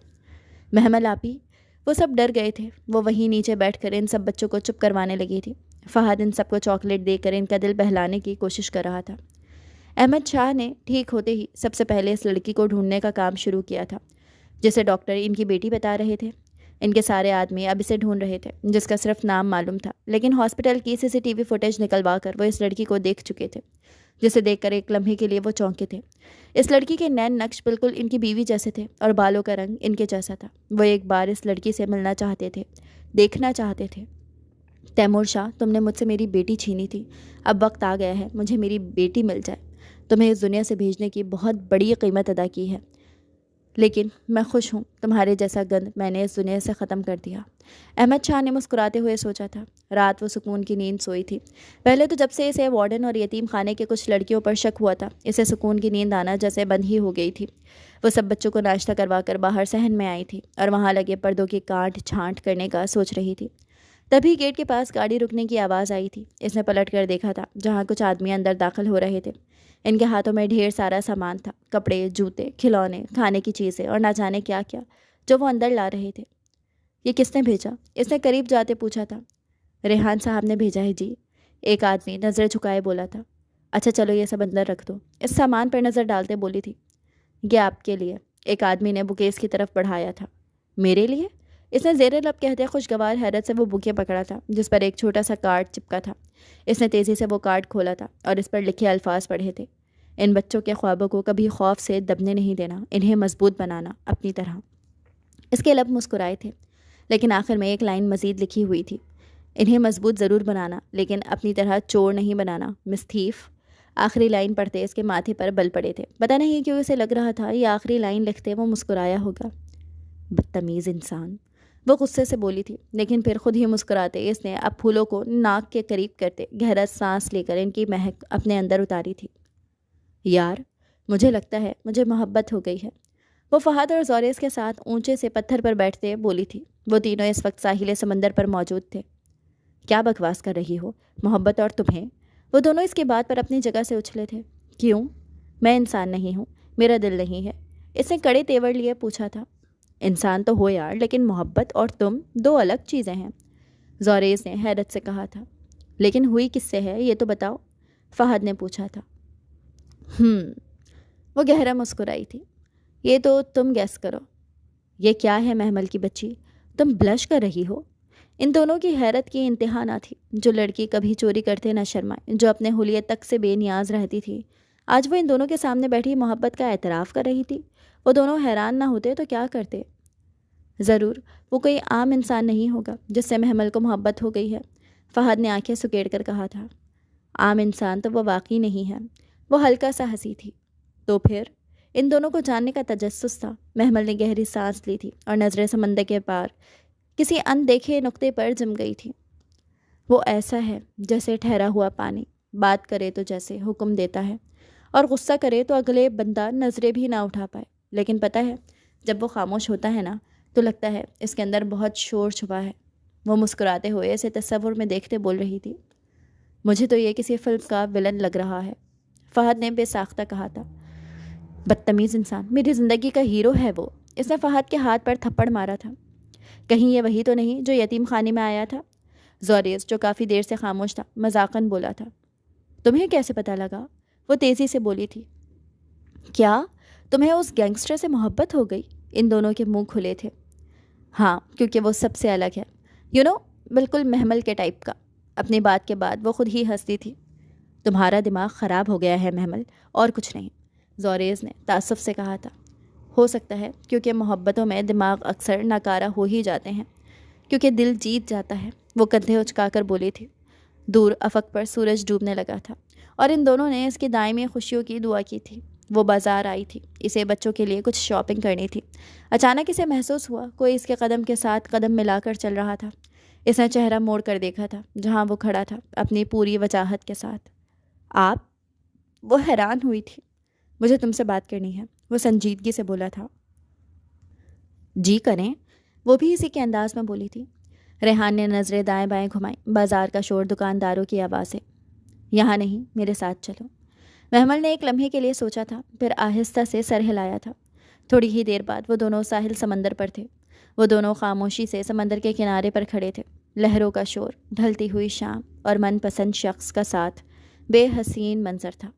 محمل آپی، وہ سب ڈر گئے تھے۔ وہ وہیں نیچے بیٹھ کر ان سب بچوں کو چپ کروانے لگی تھی۔ فہد ان سب کو چاکلیٹ دے کر ان کا دل بہلانے کی کوشش کر رہا تھا۔ احمد شاہ نے ٹھیک ہوتے ہی سب سے پہلے اس لڑکی کو ڈھونڈنے کا کام شروع کیا تھا جسے ڈاکٹر ان کی بیٹی بتا رہے تھے۔ ان کے سارے آدمی اب اسے ڈھونڈ رہے تھے جس کا صرف نام معلوم تھا، لیکن ہاسپٹل کی CCTV فوٹیج نکلوا کر وہ اس لڑکی کو دیکھ چکے تھے، جسے دیکھ کر ایک لمحے کے لیے وہ چونکے تھے۔ اس لڑکی کے نین نقش بالکل ان کی بیوی جیسے تھے، اور بالوں کا رنگ ان کے جیسا تھا۔ وہ ایک بار اس لڑکی سے ملنا چاہتے تھے، دیکھنا چاہتے تھے۔ تیمور شاہ، تم نے مجھ سے میری بیٹی چھینی تھی، اب وقت آ گیا ہے مجھے میری بیٹی مل جائے۔ تمہیں اس دنیا سے بھیجنے کی بہت بڑی قیمت ادا کی ہے، لیکن میں خوش ہوں تمہارے جیسا گند میں نے اس دنیا سے ختم کر دیا۔ احمد شاہ نے مسکراتے ہوئے سوچا تھا۔ رات وہ سکون کی نیند سوئی تھی۔ پہلے تو جب سے اسے وارڈن اور یتیم خانے کے کچھ لڑکیوں پر شک ہوا تھا، اسے سکون کی نیند آنا جیسے بند ہی ہو گئی تھی۔ وہ سب بچوں کو ناشتہ کروا کر باہر صحن میں آئی تھی اور وہاں لگے پردوں کی کاٹ چھانٹ کرنے کا سوچ رہی تھی۔ تبھی گیٹ کے پاس گاڑی رکنے کی آواز آئی تھی۔ اس نے پلٹ کر دیکھا تھا جہاں کچھ آدمی اندر داخل ہو رہے تھے۔ ان کے ہاتھوں میں ڈھیر سارا سامان تھا، کپڑے، جوتے، کھلونے، کھانے کی چیزیں اور نہ جانے کیا کیا جو وہ اندر لا رہے تھے۔ یہ کس نے بھیجا؟ اس نے قریب جاتے پوچھا تھا۔ ریحان صاحب نے بھیجا ہے جی، ایک آدمی نظر جھکائے بولا تھا۔ اچھا چلو یہ سب اندر رکھ دو، اس سامان پر نظر ڈالتے بولی تھی۔ یہ آپ کے لیے، ایک آدمی نے بکیز کی طرف بڑھایا تھا۔ میرے لیے؟ اس نے زیر لب کہتے خوشگوار حیرت سے وہ بکے پکڑا تھا جس پر ایک چھوٹا سا کارڈ چپکا تھا۔ اس نے تیزی سے وہ کارڈ کھولا تھا اور اس پر لکھے الفاظ پڑھے تھے۔ ان بچوں کے خوابوں کو کبھی خوف سے دبنے نہیں دینا، انہیں مضبوط بنانا اپنی طرح۔ اس کے لب مسکرائے تھے، لیکن آخر میں ایک لائن مزید لکھی ہوئی تھی۔ انہیں مضبوط ضرور بنانا، لیکن اپنی طرح چور نہیں بنانا، مس تھیف۔ آخری لائن پڑھتے اس کے ماتھے پر بل پڑے تھے۔ پتہ نہیں کیوں اسے لگ رہا تھا یہ آخری لائن لکھتے وہ مسکرایا ہوگا۔ بدتمیز انسان، وہ غصے سے بولی تھی، لیکن پھر خود ہی مسکراتے اس نے اب پھولوں کو ناک کے قریب کرتے گہرا سانس لے کر ان کی مہک اپنے اندر اتاری تھی۔ یار، مجھے لگتا ہے مجھے محبت ہو گئی ہے۔ وہ فہد اور زوریس کے ساتھ اونچے سے پتھر پر بیٹھتے بولی تھی۔ وہ تینوں اس وقت ساحل سمندر پر موجود تھے۔ کیا بکواس کر رہی ہو؟ محبت اور تمہیں؟ وہ دونوں اس کی بات پر اپنی جگہ سے اچھلے تھے۔ کیوں؟ میں انسان نہیں ہوں، میرا دل نہیں ہے۔ اس نے کڑے تیور لیے پوچھا تھا۔ انسان تو ہو یار، لیکن محبت اور تم دو الگ چیزیں ہیں، زوریس نے حیرت سے کہا تھا۔ لیکن ہوئی کس سے ہے یہ تو بتاؤ، فہد نے پوچھا تھا۔ وہ گہرا مسکرائی تھی۔ یہ تو تم گیس کرو۔ یہ کیا ہے محمل کی بچی، تم بلش کر رہی ہو؟ ان دونوں کی حیرت کی انتہا نہ تھی۔ جو لڑکی کبھی چوری کرتے نہ شرمائے، جو اپنے حلیے تک سے بے نیاز رہتی تھی، آج وہ ان دونوں کے سامنے بیٹھی محبت کا اعتراف کر رہی تھی۔ وہ دونوں حیران نہ ہوتے تو کیا کرتے؟ ضرور وہ کوئی عام انسان نہیں ہوگا جس سے محمل کو محبت ہو گئی ہے، فہد نے آنکھیں سکیڑ کر کہا تھا۔ عام انسان تو وہ واقعی نہیں ہے۔ وہ ہلکا سا ہنسی تھی۔ تو پھر ان دونوں کو جاننے کا تجسس تھا۔ محمل نے گہری سانس لی تھی اور نظریں سمندر کے پار کسی اندیکھے نقطے پر جم گئی تھی۔ وہ ایسا ہے جیسے ٹھہرا ہوا پانی، بات کرے تو جیسے حکم دیتا ہے، اور غصہ کرے تو اگلے بندہ نظریں بھی نہ اٹھا پائے۔ لیکن پتہ ہے، جب وہ خاموش ہوتا ہے نا تو لگتا ہے اس کے اندر بہت شور چھپا ہے۔ وہ مسکراتے ہوئے اسے تصور میں دیکھتے بول رہی تھی، مجھے تو یہ کسی فلم کا ولن لگ رہا ہے۔ فہد نے بے ساختہ کہا تھا۔ بدتمیز انسان، میری زندگی کا ہیرو ہے وہ۔ اس نے فہد کے ہاتھ پر تھپڑ مارا تھا۔ کہیں یہ وہی تو نہیں جو یتیم خانے میں آیا تھا؟ زوریس جو کافی دیر سے خاموش تھا مذاقاً بولا تھا۔ تمہیں کیسے پتہ لگا؟ وہ تیزی سے بولی تھی۔ کیا تمہیں اس گینگسٹر سے محبت ہو گئی؟ ان دونوں کے منہ کھلے تھے۔ ہاں، کیونکہ وہ سب سے الگ ہے، بالکل محمل کے ٹائپ کا۔ اپنی بات کے بعد وہ خود ہی ہنستی تھی۔ تمہارا دماغ خراب ہو گیا ہے محمل، اور کچھ نہیں، زوریس نے تعصب سے کہا تھا۔ ہو سکتا ہے، کیونکہ محبتوں میں دماغ اکثر ناکارہ ہو ہی جاتے ہیں، کیونکہ دل جیت جاتا ہے۔ وہ کندھے اچکا کر بولی تھی۔ دور افق پر سورج ڈوبنے لگا تھا اور ان دونوں نے اس کی دائمی خوشیوں کی دعا کی تھی۔ وہ بازار آئی تھی، اسے بچوں کے لیے کچھ شاپنگ کرنی تھی۔ اچانک اسے محسوس ہوا کوئی اس کے قدم کے ساتھ قدم ملا کر چل رہا تھا۔ اس نے چہرہ موڑ کر دیکھا تھا جہاں وہ کھڑا تھا، اپنی پوری وجاہت کے ساتھ۔ آپ؟ وہ حیران ہوئی تھی۔ مجھے تم سے بات کرنی ہے، وہ سنجیدگی سے بولا تھا۔ جی کریں، وہ بھی اسی کے انداز میں بولی تھی۔ ریحان نے نظریں دائیں بائیں گھمائیں۔ بازار کا شور، دکانداروں کی آوازیں۔ یہاں نہیں، میرے ساتھ چلو۔ محمل نے ایک لمحے کے لیے سوچا تھا، پھر آہستہ سے سر ہلایا تھا۔ تھوڑی ہی دیر بعد وہ دونوں ساحل سمندر پر تھے۔ وہ دونوں خاموشی سے سمندر کے کنارے پر کھڑے تھے۔ لہروں کا شور، ڈھلتی ہوئی شام اور من پسند شخص کا ساتھ، بے حسین منظر تھا۔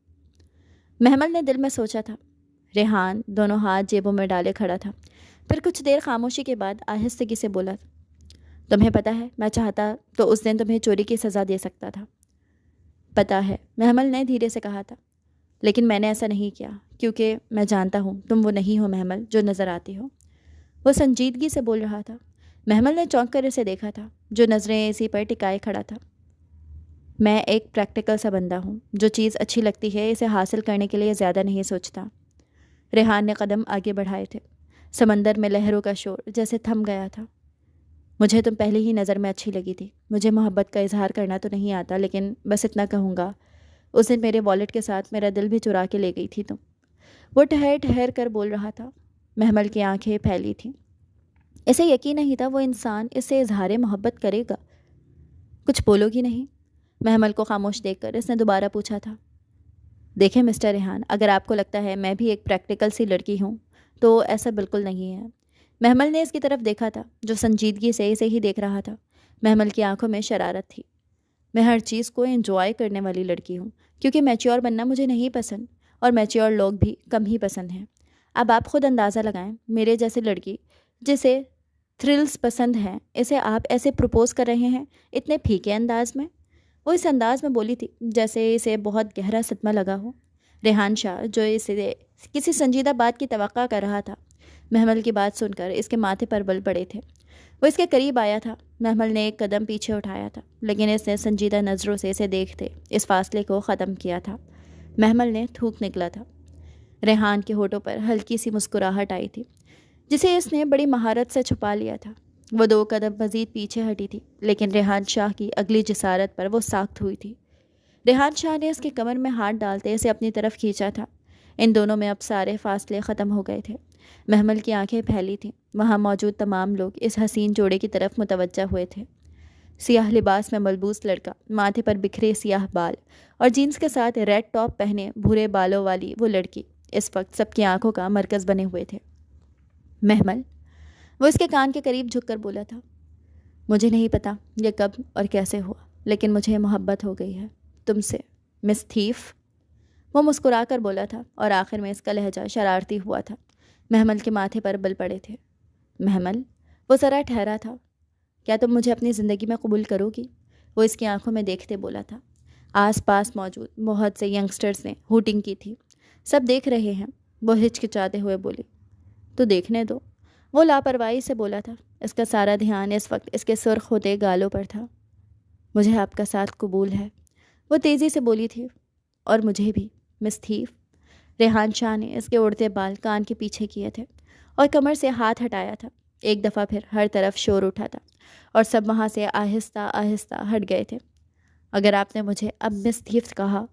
محمل نے دل میں سوچا تھا۔ ریحان دونوں ہاتھ جیبوں میں ڈالے کھڑا تھا، پھر کچھ دیر خاموشی کے بعد آہستگی سے بولا، تمہیں پتہ ہے میں چاہتا تو اس دن تمہیں چوری کی سزا دے سکتا تھا۔ پتہ ہے، محمل نے دھیرے سے کہا تھا، لیکن میں نے ایسا نہیں کیا، کیونکہ میں جانتا ہوں تم وہ نہیں ہو محمل جو نظر آتی ہو۔ وہ سنجیدگی سے بول رہا تھا۔ محمل نے چونک کر اسے دیکھا تھا، جو نظریں اسی پر ٹکائے کھڑا تھا۔ میں ایک پریکٹیکل سا بندہ ہوں، جو چیز اچھی لگتی ہے اسے حاصل کرنے کے لیے زیادہ نہیں سوچتا۔ ریحان نے قدم آگے بڑھائے تھے۔ سمندر میں لہروں کا شور جیسے تھم گیا تھا۔ مجھے تم پہلی ہی نظر میں اچھی لگی تھی۔ مجھے محبت کا اظہار کرنا تو نہیں آتا، لیکن بس اتنا کہوں گا، اس دن میرے والٹ کے ساتھ میرا دل بھی چرا کے لے گئی تھی تم۔ وہ ٹھہر ٹھہر کر بول رہا تھا۔ محمل کی آنکھیں پھیلی تھیں۔ اسے یقین نہیں تھا وہ انسان اس سے اظہار محبت کرے گا۔ کچھ بولو گی نہیں؟ محمل کو خاموش دیکھ کر اس نے دوبارہ پوچھا تھا۔ دیکھیں مسٹر ریحان، اگر آپ کو لگتا ہے میں بھی ایک پریکٹیکل سی لڑکی ہوں تو ایسا بالکل نہیں ہے۔ محمل نے اس کی طرف دیکھا تھا، جو سنجیدگی سے اسے ہی دیکھ رہا تھا۔ محمل کی آنکھوں میں شرارت تھی۔ میں ہر چیز کو انجوائے کرنے والی لڑکی ہوں، کیونکہ میچیور بننا مجھے نہیں پسند، اور میچیور لوگ بھی کم ہی پسند ہیں۔ اب آپ خود اندازہ لگائیں، میرے جیسے لڑکی جسے تھرلز پسند ہیں، اسے آپ ایسے پروپوز کر رہے ہیں، اتنے پھیکے انداز میں۔ وہ اس انداز میں بولی تھی جیسے اسے بہت گہرا صدمہ لگا ہو۔ ریحان شاہ، جو اسے کسی سنجیدہ بات کی توقع کر رہا تھا، محمل کی بات سن کر اس کے ماتھے پر بل پڑے تھے۔ وہ اس کے قریب آیا تھا۔ محمل نے ایک قدم پیچھے اٹھایا تھا، لیکن اس نے سنجیدہ نظروں سے اسے دیکھتے اس فاصلے کو ختم کیا تھا۔ محمل نے تھوک نکلا تھا۔ ریحان کے ہونٹوں پر ہلکی سی مسکراہٹ آئی تھی، جسے اس نے بڑی مہارت سے چھپا لیا تھا۔ وہ 2 قدم مزید پیچھے ہٹی تھی، لیکن ریحان شاہ کی اگلی جسارت پر وہ ساخت ہوئی تھی۔ ریحان شاہ نے اس کی کمر میں ہاتھ ڈالتے اسے اپنی طرف کھینچا تھا۔ ان دونوں میں اب سارے فاصلے ختم ہو گئے تھے۔ محمل کی آنکھیں پھیلی تھیں۔ وہاں موجود تمام لوگ اس حسین جوڑے کی طرف متوجہ ہوئے تھے۔ سیاہ لباس میں ملبوس لڑکا، ماتھے پر بکھرے سیاہ بال اور جینس کے ساتھ ریڈ ٹاپ پہنے بھورے بالوں والی وہ لڑکی اس وقت سب کی آنکھوں کا مرکز بنے ہوئے تھے۔ محمل، وہ اس کے کان کے قریب جھک کر بولا تھا۔ مجھے نہیں پتا یہ کب اور کیسے ہوا، لیکن مجھے محبت ہو گئی ہے تم سے، مس تھیف۔ وہ مسکرا کر بولا تھا، اور آخر میں اس کا لہجہ شرارتی ہوا تھا۔ محمل کے ماتھے پر بل پڑے تھے۔ محمل، وہ ذرا ٹھہرا تھا۔ کیا تم مجھے اپنی زندگی میں قبول کرو گی؟ وہ اس کی آنکھوں میں دیکھتے بولا تھا۔ آس پاس موجود بہت سے ینگسٹرز نے ہوٹنگ کی تھی۔ سب دیکھ رہے ہیں، وہ ہچکچاتے ہوئے بولی۔ تو دیکھنے دو، وہ لاپرواہی سے بولا تھا۔ اس کا سارا دھیان اس وقت اس کے سرخ ہوتے گالوں پر تھا۔ مجھے آپ کا ساتھ قبول ہے، وہ تیزی سے بولی تھی، اور مجھے بھی مس تھیف۔ ریحان شاہ نے اس کے اڑتے بال کان کے پیچھے کیے تھے اور کمر سے ہاتھ ہٹایا تھا۔ ایک دفعہ پھر ہر طرف شور اٹھا تھا اور سب وہاں سے آہستہ آہستہ ہٹ گئے تھے۔ اگر آپ نے مجھے اب مس تھیف کہا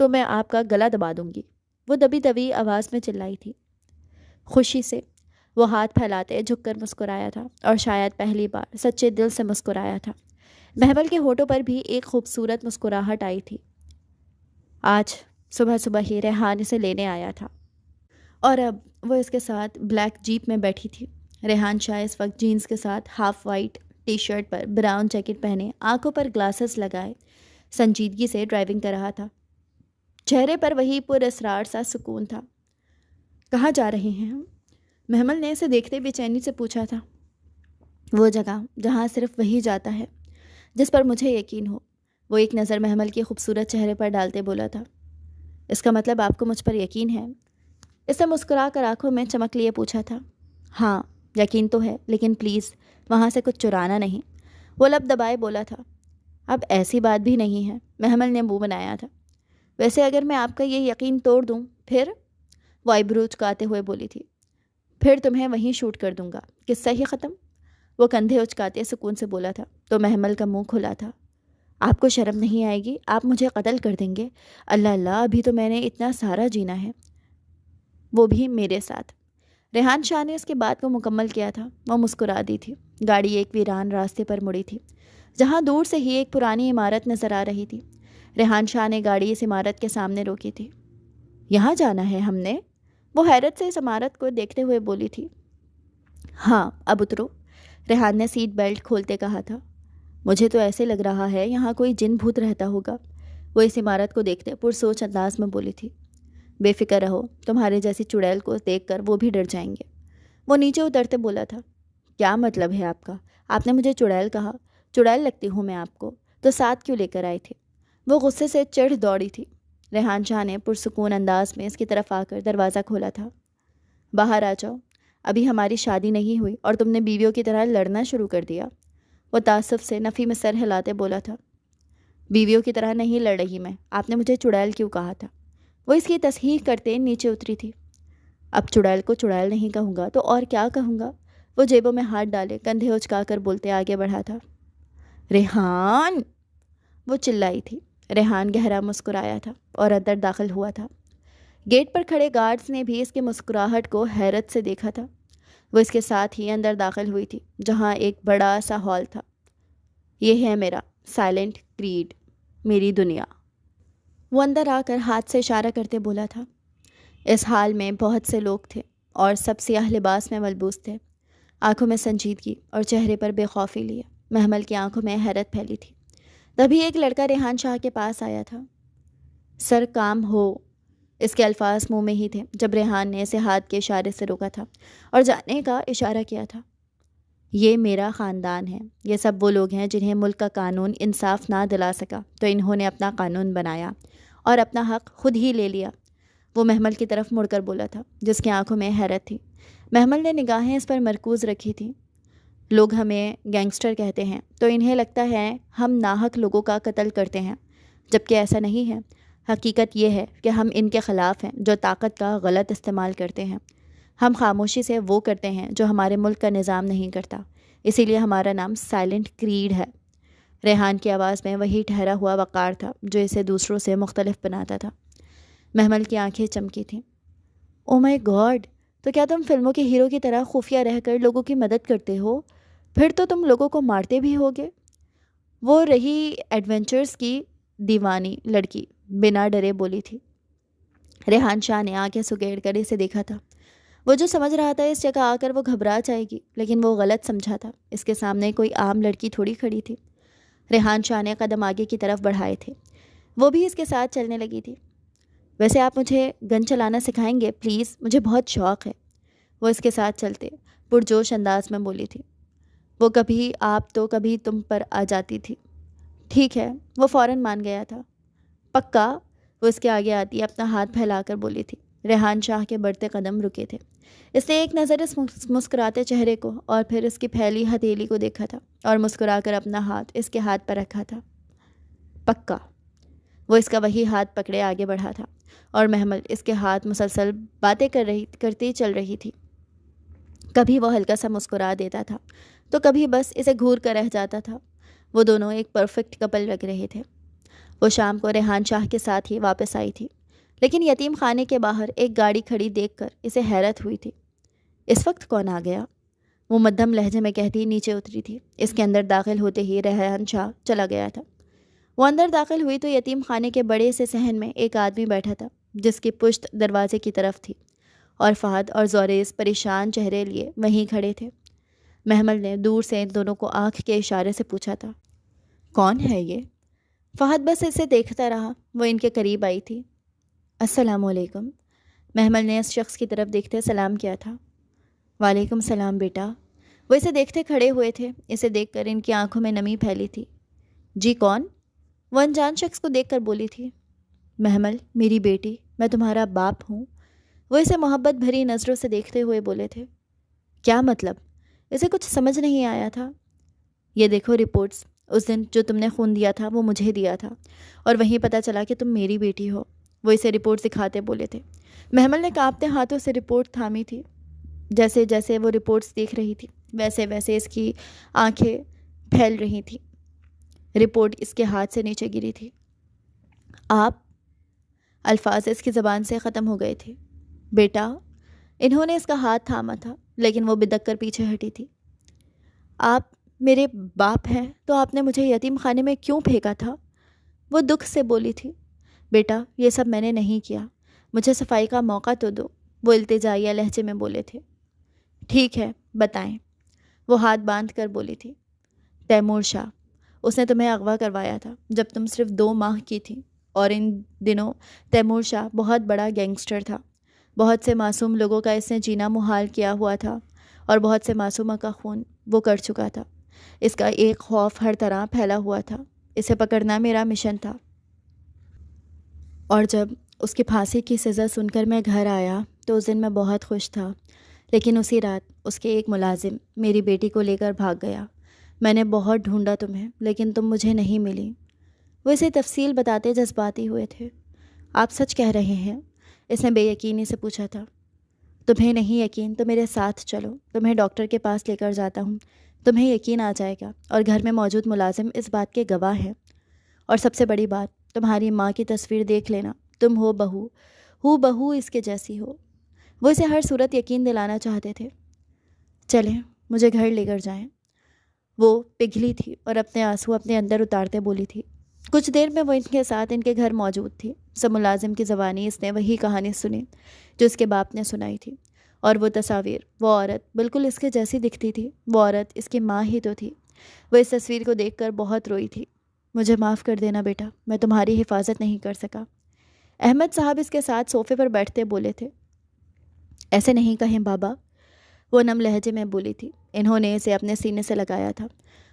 تو میں آپ کا گلا دبا دوں گی، وہ دبی دبی آواز میں چلائی تھی۔ خوشی سے وہ ہاتھ پھیلاتے جھک کر مسکرایا تھا، اور شاید پہلی بار سچے دل سے مسکرایا تھا۔ مہبل کے ہونٹوں پر بھی ایک خوبصورت مسکراہٹ آئی تھی۔ آج صبح صبح ہی ریحان اسے لینے آیا تھا، اور اب وہ اس کے ساتھ بلیک جیپ میں بیٹھی تھی۔ ریحان شاہ اس وقت جینز کے ساتھ ہاف وائٹ ٹی شرٹ پر براؤن جیکٹ پہنے، آنکھوں پر گلاسز لگائے سنجیدگی سے ڈرائیونگ کر رہا تھا۔ چہرے پر وہی پر اسرار سا سکون تھا۔ کہاں جا رہے ہیں ہم؟ محمل نے اسے دیکھتے بے چینی سے پوچھا تھا۔ وہ جگہ جہاں صرف وہی جاتا ہے جس پر مجھے یقین ہو، وہ ایک نظر محمل کے خوبصورت چہرے پر ڈالتے بولا تھا۔ اس کا مطلب آپ کو مجھ پر یقین ہے؟ اس نے مسکرا کر آنکھوں میں چمک لیے پوچھا تھا۔ ہاں یقین تو ہے، لیکن پلیز وہاں سے کچھ چرانا نہیں، وہ لب دبائے بولا تھا۔ اب ایسی بات بھی نہیں ہے، محمل نے منہ بنایا تھا۔ ویسے اگر میں آپ کا یہ یقین توڑ دوں پھر؟ وہ آئیبرو چکاتے ہوئے بولی تھی۔ پھر تمہیں وہیں شوٹ کر دوں گا، قصہ ہی ختم، وہ کندھے اچکاتے سکون سے بولا تھا۔ تو محمل کا منہ کھلا تھا۔ آپ کو شرم نہیں آئے گی؟ آپ مجھے قتل کر دیں گے؟ اللہ اللہ، ابھی تو میں نے اتنا سارا جینا ہے، وہ بھی میرے ساتھ۔ ریحان شاہ نے اس کی بات کو مکمل کیا تھا۔ وہ مسکرا دی تھی۔ گاڑی ایک ویران راستے پر مڑی تھی جہاں دور سے ہی ایک پرانی عمارت نظر آ رہی تھی۔ ریحان شاہ نے گاڑی اس عمارت کے سامنے روکی تھی۔ یہاں جانا ہے ہم نے؟ وہ حیرت سے اس عمارت کو دیکھتے ہوئے بولی تھی۔ ہاں اب اترو، ریحان نے سیٹ بیلٹ کھولتے کہا تھا۔ مجھے تو ایسے لگ رہا ہے یہاں کوئی جن بھوت رہتا ہوگا، وہ اس عمارت کو دیکھتے پرسوچ انداز میں بولی تھی۔ بے فکر رہو، تمہارے جیسی چڑیل کو دیکھ کر وہ بھی ڈر جائیں گے، وہ نیچے اترتے بولا تھا۔ کیا مطلب ہے آپ کا؟ آپ نے مجھے چڑیل کہا؟ چڑیل لگتی ہوں میں آپ کو؟ تو ساتھ کیوں لے کر آئے تھے؟ وہ غصے سے چڑھ دوڑی تھی۔ ریحان شاہ نے پرسکون انداز میں اس کی طرف آ کر دروازہ کھولا تھا۔ باہر آ جاؤ، ابھی ہماری شادی نہیں ہوئی اور تم نے بیویوں کی طرح لڑنا شروع کر دیا، وہ تعصب سے نفی میں سر ہلاتے بولا تھا۔ بیویوں کی طرح نہیں لڑ رہی میں، آپ نے مجھے چڑیل کیوں کہا تھا؟ وہ اس کی تصحیح کرتے نیچے اتری تھی۔ اب چڑیل کو چڑیل نہیں کہوں گا تو اور کیا کہوں گا؟ وہ جیبوں میں ہاتھ ڈالے کندھے اچکا کر بولتے آگے بڑھا تھا۔ ریحان، وہ چلائی تھی۔ ریحان گہرا مسکرایا تھا اور اندر داخل ہوا تھا۔ گیٹ پر کھڑے گارڈز نے بھی اس کی مسکراہٹ کو حیرت سے دیکھا تھا۔ وہ اس کے ساتھ ہی اندر داخل ہوئی تھی جہاں ایک بڑا سا ہال تھا۔ یہ ہے میرا سائلنٹ کریڈ، میری دنیا، وہ اندر آ کر ہاتھ سے اشارہ کرتے بولا تھا۔ اس ہال میں بہت سے لوگ تھے اور سب سیاہ لباس میں ملبوس تھے، آنکھوں میں سنجیدگی اور چہرے پر بے خوفی لیے۔ محمل کی آنکھوں میں حیرت پھیلی تھی۔ تبھی ایک لڑکا ریحان شاہ کے پاس آیا تھا۔ سر کام ہو، اس کے الفاظ منہ میں ہی تھے جب ریحان نے اسے ہاتھ کے اشارے سے روکا تھا اور جانے کا اشارہ کیا تھا۔ یہ میرا خاندان ہے، یہ سب وہ لوگ ہیں جنہیں ملک کا قانون انصاف نہ دلا سکا تو انہوں نے اپنا قانون بنایا اور اپنا حق خود ہی لے لیا، وہ محمل کی طرف مڑ کر بولا تھا جس کی آنکھوں میں حیرت تھی۔ محمل نے نگاہیں اس پر مرکوز رکھی تھیں۔ لوگ ہمیں گینگسٹر کہتے ہیں تو انہیں لگتا ہے ہم ناحق لوگوں کا قتل کرتے ہیں، جبکہ ایسا نہیں ہے۔ حقیقت یہ ہے کہ ہم ان کے خلاف ہیں جو طاقت کا غلط استعمال کرتے ہیں۔ ہم خاموشی سے وہ کرتے ہیں جو ہمارے ملک کا نظام نہیں کرتا، اسی لیے ہمارا نام سائلنٹ کریڈ ہے۔ ریحان کی آواز میں وہی ٹھہرا ہوا وقار تھا جو اسے دوسروں سے مختلف بناتا تھا۔ محمل کی آنکھیں چمکی تھیں۔ او مائی گاڈ، تو کیا تم فلموں کے ہیرو کی طرح خفیہ رہ کر لوگوں کی مدد کرتے ہو؟ پھر تو تم لوگوں کو مارتے بھی ہوگے، وہ رہی ایڈونچرز کی دیوانی لڑکی بنا ڈرے بولی تھی۔ ریحان شاہ نے آنکھیں سگیڑ کر اسے دیکھا تھا۔ وہ جو سمجھ رہا تھا اس جگہ آ کر وہ گھبرا جائے گی، لیکن وہ غلط سمجھا تھا۔ اس کے سامنے کوئی عام لڑکی تھوڑی کھڑی تھی۔ ریحان شاہ نے قدم آگے کی طرف بڑھائے تھے، وہ بھی اس کے ساتھ چلنے لگی تھی۔ ویسے آپ مجھے گن چلانا سکھائیں گے پلیز؟ مجھے بہت شوق ہے، وہ اس کے ساتھ چلتے پرجوش انداز میں بولی تھی۔ وہ کبھی آپ تو کبھی تم پر آ جاتی تھی۔ ٹھیک ہے، وہ فوراً مان گیا تھا۔ پکا، وہ اس کے آگے آتی اپنا ہاتھ پھیلا کر بولی تھی۔ ریحان شاہ کے بڑھتے قدم رکے تھے۔ اس نے ایک نظر اس مسکراتے چہرے کو اور پھر اس کی پھیلی ہتھیلی کو دیکھا تھا اور مسکرا کر اپنا ہاتھ اس کے ہاتھ پر رکھا تھا۔ پکا، وہ اس کا وہی ہاتھ پکڑے آگے بڑھا تھا اور محمل اس کے ہاتھ مسلسل باتیں کرتی چل رہی تھی۔ کبھی وہ ہلکا سا مسکرا دیتا تھا تو کبھی بس اسے گھور کر رہ جاتا تھا۔ وہ دونوں ایک پرفیکٹ کپل لگ رہے تھے۔ وہ شام کو ریحان شاہ کے ساتھ ہی واپس آئی تھی، لیکن یتیم خانے کے باہر ایک گاڑی کھڑی دیکھ کر اسے حیرت ہوئی تھی۔ اس وقت کون آ گیا؟ وہ مدھم لہجے میں کہتی نیچے اتری تھی۔ اس کے اندر داخل ہوتے ہی ریحان شاہ چلا گیا تھا۔ وہ اندر داخل ہوئی تو یتیم خانے کے بڑے سے صحن میں ایک آدمی بیٹھا تھا جس کی پشت دروازے کی طرف تھی، اور فہد اور زوریز پریشان چہرے لیے وہیں کھڑے تھے۔ محمل نے دور سے ان دونوں کو آنکھ کے اشارے سے پوچھا تھا، کون ہے یہ؟ فہد بس اسے دیکھتا رہا۔ وہ ان کے قریب آئی تھی۔ السلام علیکم۔ محمل نے اس شخص کی طرف دیکھتے سلام کیا تھا۔ وعلیکم السلام بیٹا۔ وہ اسے دیکھتے کھڑے ہوئے تھے۔ اسے دیکھ کر ان کی آنکھوں میں نمی پھیلی تھی۔ جی کون؟ وہ انجان شخص کو دیکھ کر بولی تھی۔ محمل، میری بیٹی، میں تمہارا باپ ہوں۔ وہ اسے محبت بھری نظروں سے دیکھتے ہوئے بولے تھے۔ کیا مطلب؟ اسے کچھ سمجھ نہیں آیا تھا۔ یہ دیکھو رپورٹس، اس دن جو تم نے خون دیا تھا وہ مجھے دیا تھا، اور وہیں پتہ چلا کہ تم میری بیٹی ہو۔ وہ اسے رپورٹ دکھاتے بولے تھے۔ محمل نے کانپتے ہاتھوں سے رپورٹ تھامی تھی۔ جیسے جیسے وہ رپورٹس دیکھ رہی تھی ویسے ویسے اس کی آنکھیں پھیل رہی تھیں۔ رپورٹ اس کے ہاتھ سے نیچے گری تھی۔ آپ؟ الفاظ اس کی زبان سے ختم ہو گئے تھے۔ بیٹا؟ انہوں نے اس کا ہاتھ تھاما تھا، لیکن وہ بدک کر پیچھے ہٹی تھی۔ آپ میرے باپ ہیں تو آپ نے مجھے یتیم خانے میں کیوں پھینکا تھا؟ وہ دکھ سے بولی تھی۔ بیٹا، یہ سب میں نے نہیں کیا، مجھے صفائی کا موقع تو دو، وہ التجائیہ لہجے میں بولے تھے۔ ٹھیک ہے، بتائیں، وہ ہاتھ باندھ کر بولی تھی۔ تیمور شاہ، اس نے تمہیں اغوا کروایا تھا جب تم صرف 2 ماہ کی تھی، اور ان دنوں تیمور شاہ بہت بڑا گینگسٹر تھا۔ بہت سے معصوم لوگوں کا اس نے جینا محال کیا ہوا تھا، اور بہت سے معصومہ کا خون وہ کر چکا تھا۔ اس کا ایک خوف ہر طرح پھیلا ہوا تھا۔ اسے پکڑنا میرا مشن تھا، اور جب اس کی پھانسی کی سزا سن کر میں گھر آیا تو اس دن میں بہت خوش تھا، لیکن اسی رات اس کے ایک ملازم میری بیٹی کو لے کر بھاگ گیا۔ میں نے بہت ڈھونڈا تمہیں، لیکن تم مجھے نہیں ملی۔ وہ اسے تفصیل بتاتے جذباتی ہوئے تھے۔ آپ سچ کہہ رہے ہیں؟ اس نے بے یقینی سے پوچھا تھا۔ تمہیں نہیں یقین تو میرے ساتھ چلو، تمہیں ڈاکٹر کے پاس لے کر جاتا ہوں، تمہیں یقین آ جائے گا، اور گھر میں موجود ملازم اس بات کے گواہ ہیں۔ اور سب سے بڑی بات، تمہاری ماں کی تصویر دیکھ لینا، تم ہو بہو اس کے جیسی ہو۔ وہ اسے ہر صورت یقین دلانا چاہتے تھے۔ چلیں، مجھے گھر لے کر جائیں۔ وہ پگھلی تھی اور اپنے آنسو اپنے اندر اتارتے بولی تھی۔ کچھ دیر میں وہ ان کے ساتھ ان کے گھر موجود تھی۔ سب ملازم کی زبانی اس نے وہی کہانی سنی جو اس کے باپ نے سنائی تھی، اور وہ تصاویر، وہ عورت بالکل اس کے جیسی دکھتی تھی۔ وہ عورت اس کی ماں ہی تو تھی۔ وہ اس تصویر کو دیکھ کر بہت روئی تھی۔ مجھے معاف کر دینا بیٹا، میں تمہاری حفاظت نہیں کر سکا۔ احمد صاحب اس کے ساتھ صوفے پر بیٹھتے بولے تھے۔ ایسے نہیں کہیں بابا، وہ نم لہجے میں بولی تھی۔ انہوں نے اسے اپنے سینے سے لگایا تھا۔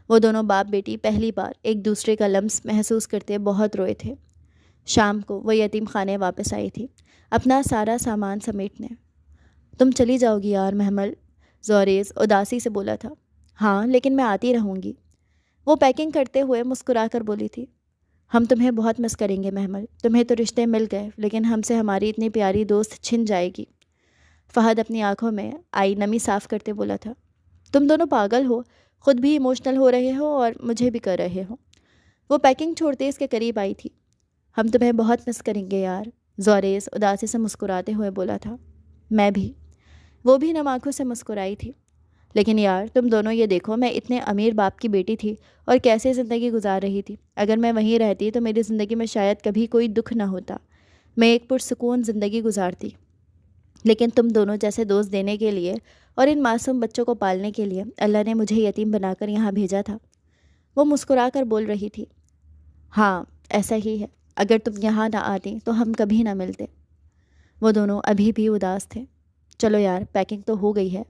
وہ دونوں باپ بیٹی پہلی بار ایک دوسرے کا لمس محسوس کرتے بہت روئے تھے۔ شام کو وہ یتیم خانے واپس آئی تھی، اپنا سارا سامان سمیٹنے۔ تم چلی جاؤ گی یار محمل، زوریز اداسی سے بولا تھا۔ ہاں، لیکن میں آتی رہوں گی، وہ پیکنگ کرتے ہوئے مسکرا کر بولی تھی۔ ہم تمہیں بہت مس کریں گے محمل، تمہیں تو رشتے مل گئے، لیکن ہم سے ہماری اتنی پیاری دوست چھن جائے گی۔ فہد اپنی آنکھوں میں آئی نمی صاف کرتے بولا تھا۔ تم دونوں پاگل ہو، خود بھی ایموشنل ہو رہے ہو اور مجھے بھی کر رہے ہو۔ وہ پیکنگ چھوڑتے اس کے قریب آئی تھی۔ ہم تمہیں بہت مس کریں گے یار، زوریز اداسی سے مسکراتے ہوئے بولا تھا۔ میں بھی، وہ بھی نم آنکھوں سے مسکرائی تھی۔ لیکن یار تم دونوں یہ دیکھو، میں اتنے امیر باپ کی بیٹی تھی اور کیسے زندگی گزار رہی تھی۔ اگر میں وہیں رہتی تو میری زندگی میں شاید کبھی کوئی دکھ نہ ہوتا، میں ایک پرسکون زندگی گزارتی۔ لیکن تم دونوں جیسے دوست دینے کے لیے اور ان معصوم بچوں کو پالنے کے لیے اللہ نے مجھے یتیم بنا کر یہاں بھیجا تھا۔ وہ مسکرا کر بول رہی تھی۔ ہاں، ایسا ہی ہے، اگر تم یہاں نہ آتی تو ہم کبھی نہ ملتے۔ وہ دونوں ابھی بھی اداس تھے۔ چلو یار، پیکنگ تو ہو گئی ہے،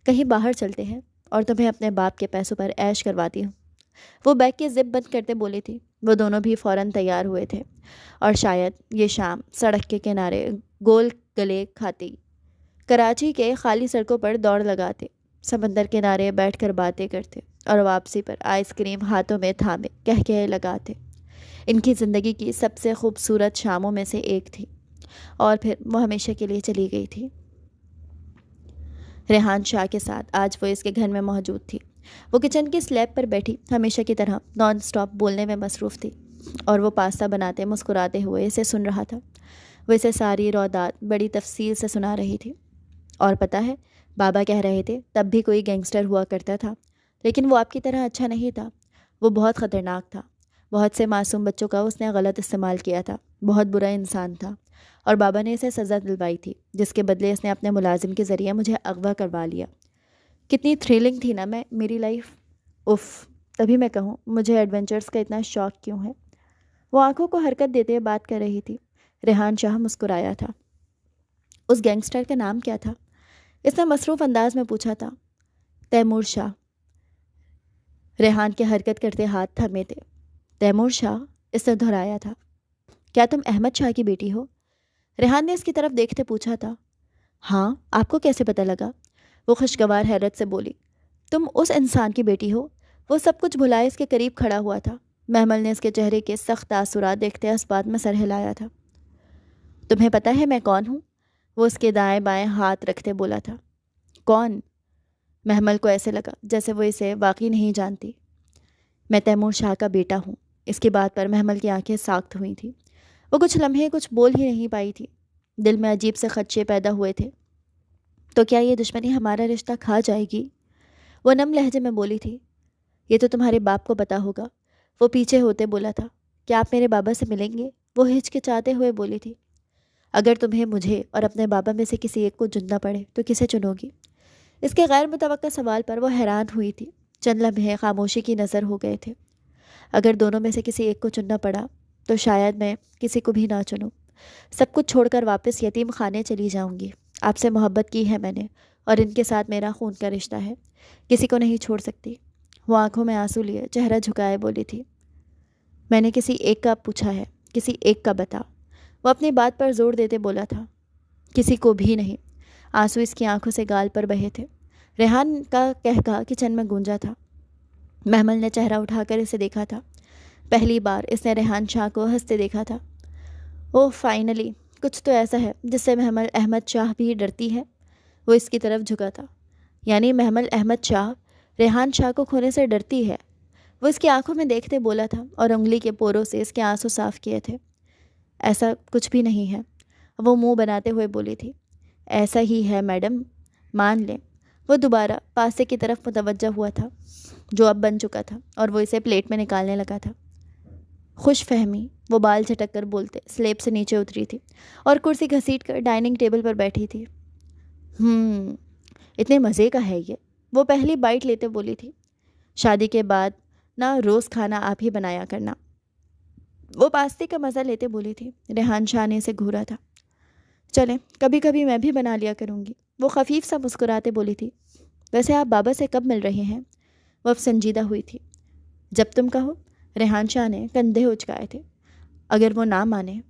کہیں باہر چلتے ہیں اور تمہیں اپنے باپ کے پیسوں پر عیش کرواتی ہوں، وہ بیگ کی زپ بند کرتے بولی تھی۔ وہ دونوں بھی فوراً تیار ہوئے تھے، اور شاید یہ شام سڑک کے کنارے گول گلے کھاتی، کراچی کے خالی سڑکوں پر دوڑ لگاتے، سمندر کنارے بیٹھ کر باتیں کرتے، اور واپسی پر آئس کریم ہاتھوں میں تھامے کہکہے لگاتے۔ ان کی زندگی کی سب سے خوبصورت شاموں میں سے ایک تھی، اور پھر وہ ہمیشہ کے لیے چلی گئی تھی۔ ریحان شاہ کے ساتھ آج وہ اس کے گھر میں موجود تھی۔ وہ کچن کی سلیب پر بیٹھی ہمیشہ کی طرح نان سٹاپ بولنے میں مصروف تھی، اور وہ پاستا بناتے مسکراتے ہوئے اسے سن رہا تھا۔ وہ اسے ساری روایات بڑی تفصیل سے سنا رہی تھی۔ اور پتہ ہے، بابا کہہ رہے تھے تب بھی کوئی گینگسٹر ہوا کرتا تھا، لیکن وہ آپ کی طرح اچھا نہیں تھا۔ وہ بہت خطرناک تھا۔ بہت سے معصوم بچوں کا اس نے غلط استعمال کیا تھا۔ بہت برا انسان تھا، اور بابا نے اسے سزا دلوائی تھی، جس کے بدلے اس نے اپنے ملازم کے ذریعے مجھے اغوا کروا لیا۔ کتنی تھرلنگ تھی نا میری لائف۔ اف، تبھی میں کہوں مجھے ایڈونچرز کا اتنا شوق کیوں ہے۔ وہ آنکھوں کو حرکت دیتے ہوئے بات کر رہی تھی۔ ریحان شاہ مسکرایا تھا۔ اس گینگسٹر کا نام کیا تھا؟ اس نے مصروف انداز میں پوچھا تھا۔ تیمور شاہ۔ ریحان کے حرکت کرتے ہاتھ تھمے تھے۔ تیمور شاہ، اس نے دہرایا تھا۔ کیا تم احمد شاہ کی بیٹی ہو؟ ریحان نے اس کی طرف دیکھتے پوچھا تھا۔ ہاں، آپ کو کیسے پتہ لگا؟ وہ خوشگوار حیرت سے بولی۔ تم اس انسان کی بیٹی ہو؟ وہ سب کچھ بھلائے اس کے قریب کھڑا ہوا تھا۔ محمل نے اس کے چہرے کے سخت تاثرات دیکھتے اس بات میں سر ہلایا تھا۔ تمہیں پتہ ہے میں کون ہوں؟ وہ اس کے دائیں بائیں ہاتھ رکھتے بولا تھا۔ کون؟ محمل کو ایسے لگا جیسے وہ اسے واقعی نہیں جانتی۔ میں تیمور شاہ کا بیٹا ہوں۔ اس کی بات پر محمل کی آنکھیں ساخت ہوئی تھیں۔ وہ کچھ لمحے کچھ بول ہی نہیں پائی تھی۔ دل میں عجیب سے خدشے پیدا ہوئے تھے۔ تو کیا یہ دشمنی ہمارا رشتہ کھا جائے گی؟ وہ نم لہجے میں بولی تھی۔ یہ تو تمہارے باپ کو پتہ ہوگا۔ وہ پیچھے ہوتے بولا تھا۔ کیا آپ میرے بابا سے ملیں گے؟ وہ ہچکچاتے ہوئے بولی تھی۔ اگر تمہیں مجھے اور اپنے بابا میں سے کسی ایک کو چننا پڑے تو کسے چنو گی؟ اس کے غیر متوقع سوال پر وہ حیران ہوئی تھی۔ چند لمحے خاموشی کی نظر ہو گئے تھے۔ اگر دونوں میں سے کسی ایک کو چننا پڑا تو شاید میں کسی کو بھی نہ چنوں۔ سب کچھ چھوڑ کر واپس یتیم خانے چلی جاؤں گی۔ آپ سے محبت کی ہے میں نے، اور ان کے ساتھ میرا خون کا رشتہ ہے۔ کسی کو نہیں چھوڑ سکتی۔ وہ آنکھوں میں آنسو لیے چہرہ جھکائے بولی تھی۔ میں نے کسی ایک کا پوچھا ہے، کسی ایک کا بتا۔ وہ اپنی بات پر زور دیتے بولا تھا۔ کسی کو بھی نہیں۔ آنسو اس کی آنکھوں سے گال پر بہے تھے۔ ریحان کا قہقہ کچن میں گونجا تھا۔ محمل نے چہرہ اٹھا کر اسے دیکھا تھا۔ پہلی بار اس نے ریحان شاہ کو ہنستے دیکھا تھا۔ اوہ، فائنلی کچھ تو ایسا ہے جس سے محمل احمد شاہ بھی ڈرتی ہے۔ وہ اس کی طرف جھکا تھا۔ یعنی محمل احمد شاہ ریحان شاہ کو کھونے سے ڈرتی ہے؟ وہ اس کی آنکھوں میں دیکھتے بولا تھا، اور انگلی کے پوروں سے اس کے آنسو صاف کیے تھے۔ ایسا کچھ بھی نہیں ہے، وہ منہ بناتے ہوئے بولی تھی۔ ایسا ہی ہے میڈم، مان لیں۔ وہ دوبارہ پاسے کی طرف متوجہ ہوا تھا جو اب بن چکا تھا، اور وہ اسے پلیٹ میں نکالنے لگا تھا۔ خوش فہمی، وہ بال جھٹک کر بولتے سلیب سے نیچے اتری تھی اور کرسی گھسیٹ کر ڈائننگ ٹیبل پر بیٹھی تھی۔ اتنے مزے کا ہے یہ، وہ پہلی بائٹ لیتے بولی تھی۔ شادی کے بعد نہ روز کھانا آپ ہی بنایا کرنا۔ وہ پاستے کا مزہ لیتے بولی تھی۔ ریحان شاہ نے اسے گھورا تھا۔ چلیں، کبھی کبھی میں بھی بنا لیا کروں گی، وہ خفیف سا مسکراتے بولی تھی۔ ویسے آپ بابا سے کب مل رہے ہیں؟ وہ اب سنجیدہ ہوئی تھی۔ جب تم کہو، ریحان شاہ نے کندھے اچکائے تھے۔ اگر وہ نہ مانے؟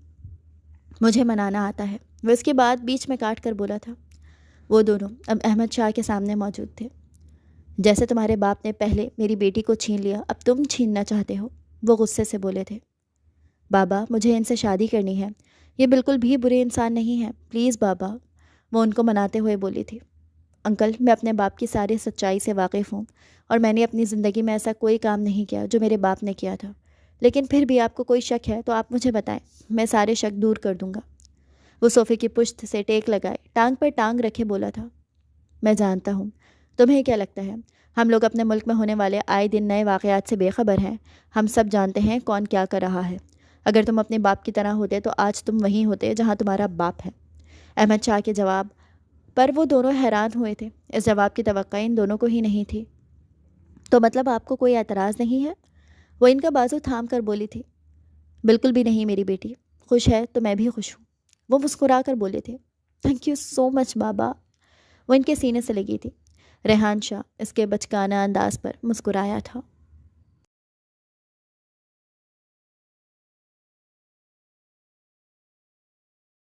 مجھے منانا آتا ہے، وہ اس کے بعد بیچ میں کاٹ کر بولا تھا۔ وہ دونوں اب احمد شاہ کے سامنے موجود تھے۔ جیسے تمہارے باپ نے پہلے میری بیٹی کو چھین لیا، اب تم چھیننا چاہتے ہو، وہ غصے سے بولے تھے۔ بابا، مجھے ان سے شادی کرنی ہے، یہ بالکل بھی برے انسان نہیں ہیں، پلیز بابا، وہ ان کو مناتے ہوئے بولی تھی۔ انکل، میں اپنے باپ کی ساری سچائی سے واقف ہوں، اور میں نے اپنی زندگی میں ایسا کوئی کام نہیں کیا جو میرے باپ نے کیا تھا، لیکن پھر بھی آپ کو کوئی شک ہے تو آپ مجھے بتائیں، میں سارے شک دور کر دوں گا۔ وہ صوفے کی پشت سے ٹیک لگائے ٹانگ پر ٹانگ رکھے بولا تھا۔ میں جانتا ہوں، تمہیں کیا لگتا ہے ہم لوگ اپنے ملک میں ہونے والے آئے دن نئے واقعات سے بے خبر ہیں؟ ہم سب جانتے ہیں کون کیا کر رہا ہے۔ اگر تم اپنے باپ کی طرح ہوتے تو آج تم وہیں ہوتے جہاں تمہارا باپ ہے۔ احمد شاہ کے جواب پر وہ دونوں حیران ہوئے تھے۔ اس جواب کی توقع ان دونوں کو ہی نہیں تھی۔ تو مطلب آپ کو کوئی اعتراض نہیں ہے؟ وہ ان کا بازو تھام کر بولی تھی۔ بالکل بھی نہیں میری بیٹی، خوش ہے تو میں بھی خوش ہوں، وہ مسکرا کر بولے تھے۔ تھینک یو سو مچ بابا، وہ ان کے سینے سے لگی تھی۔ ریحان شاہ اس کے بچکانہ انداز پر مسکرایا تھا۔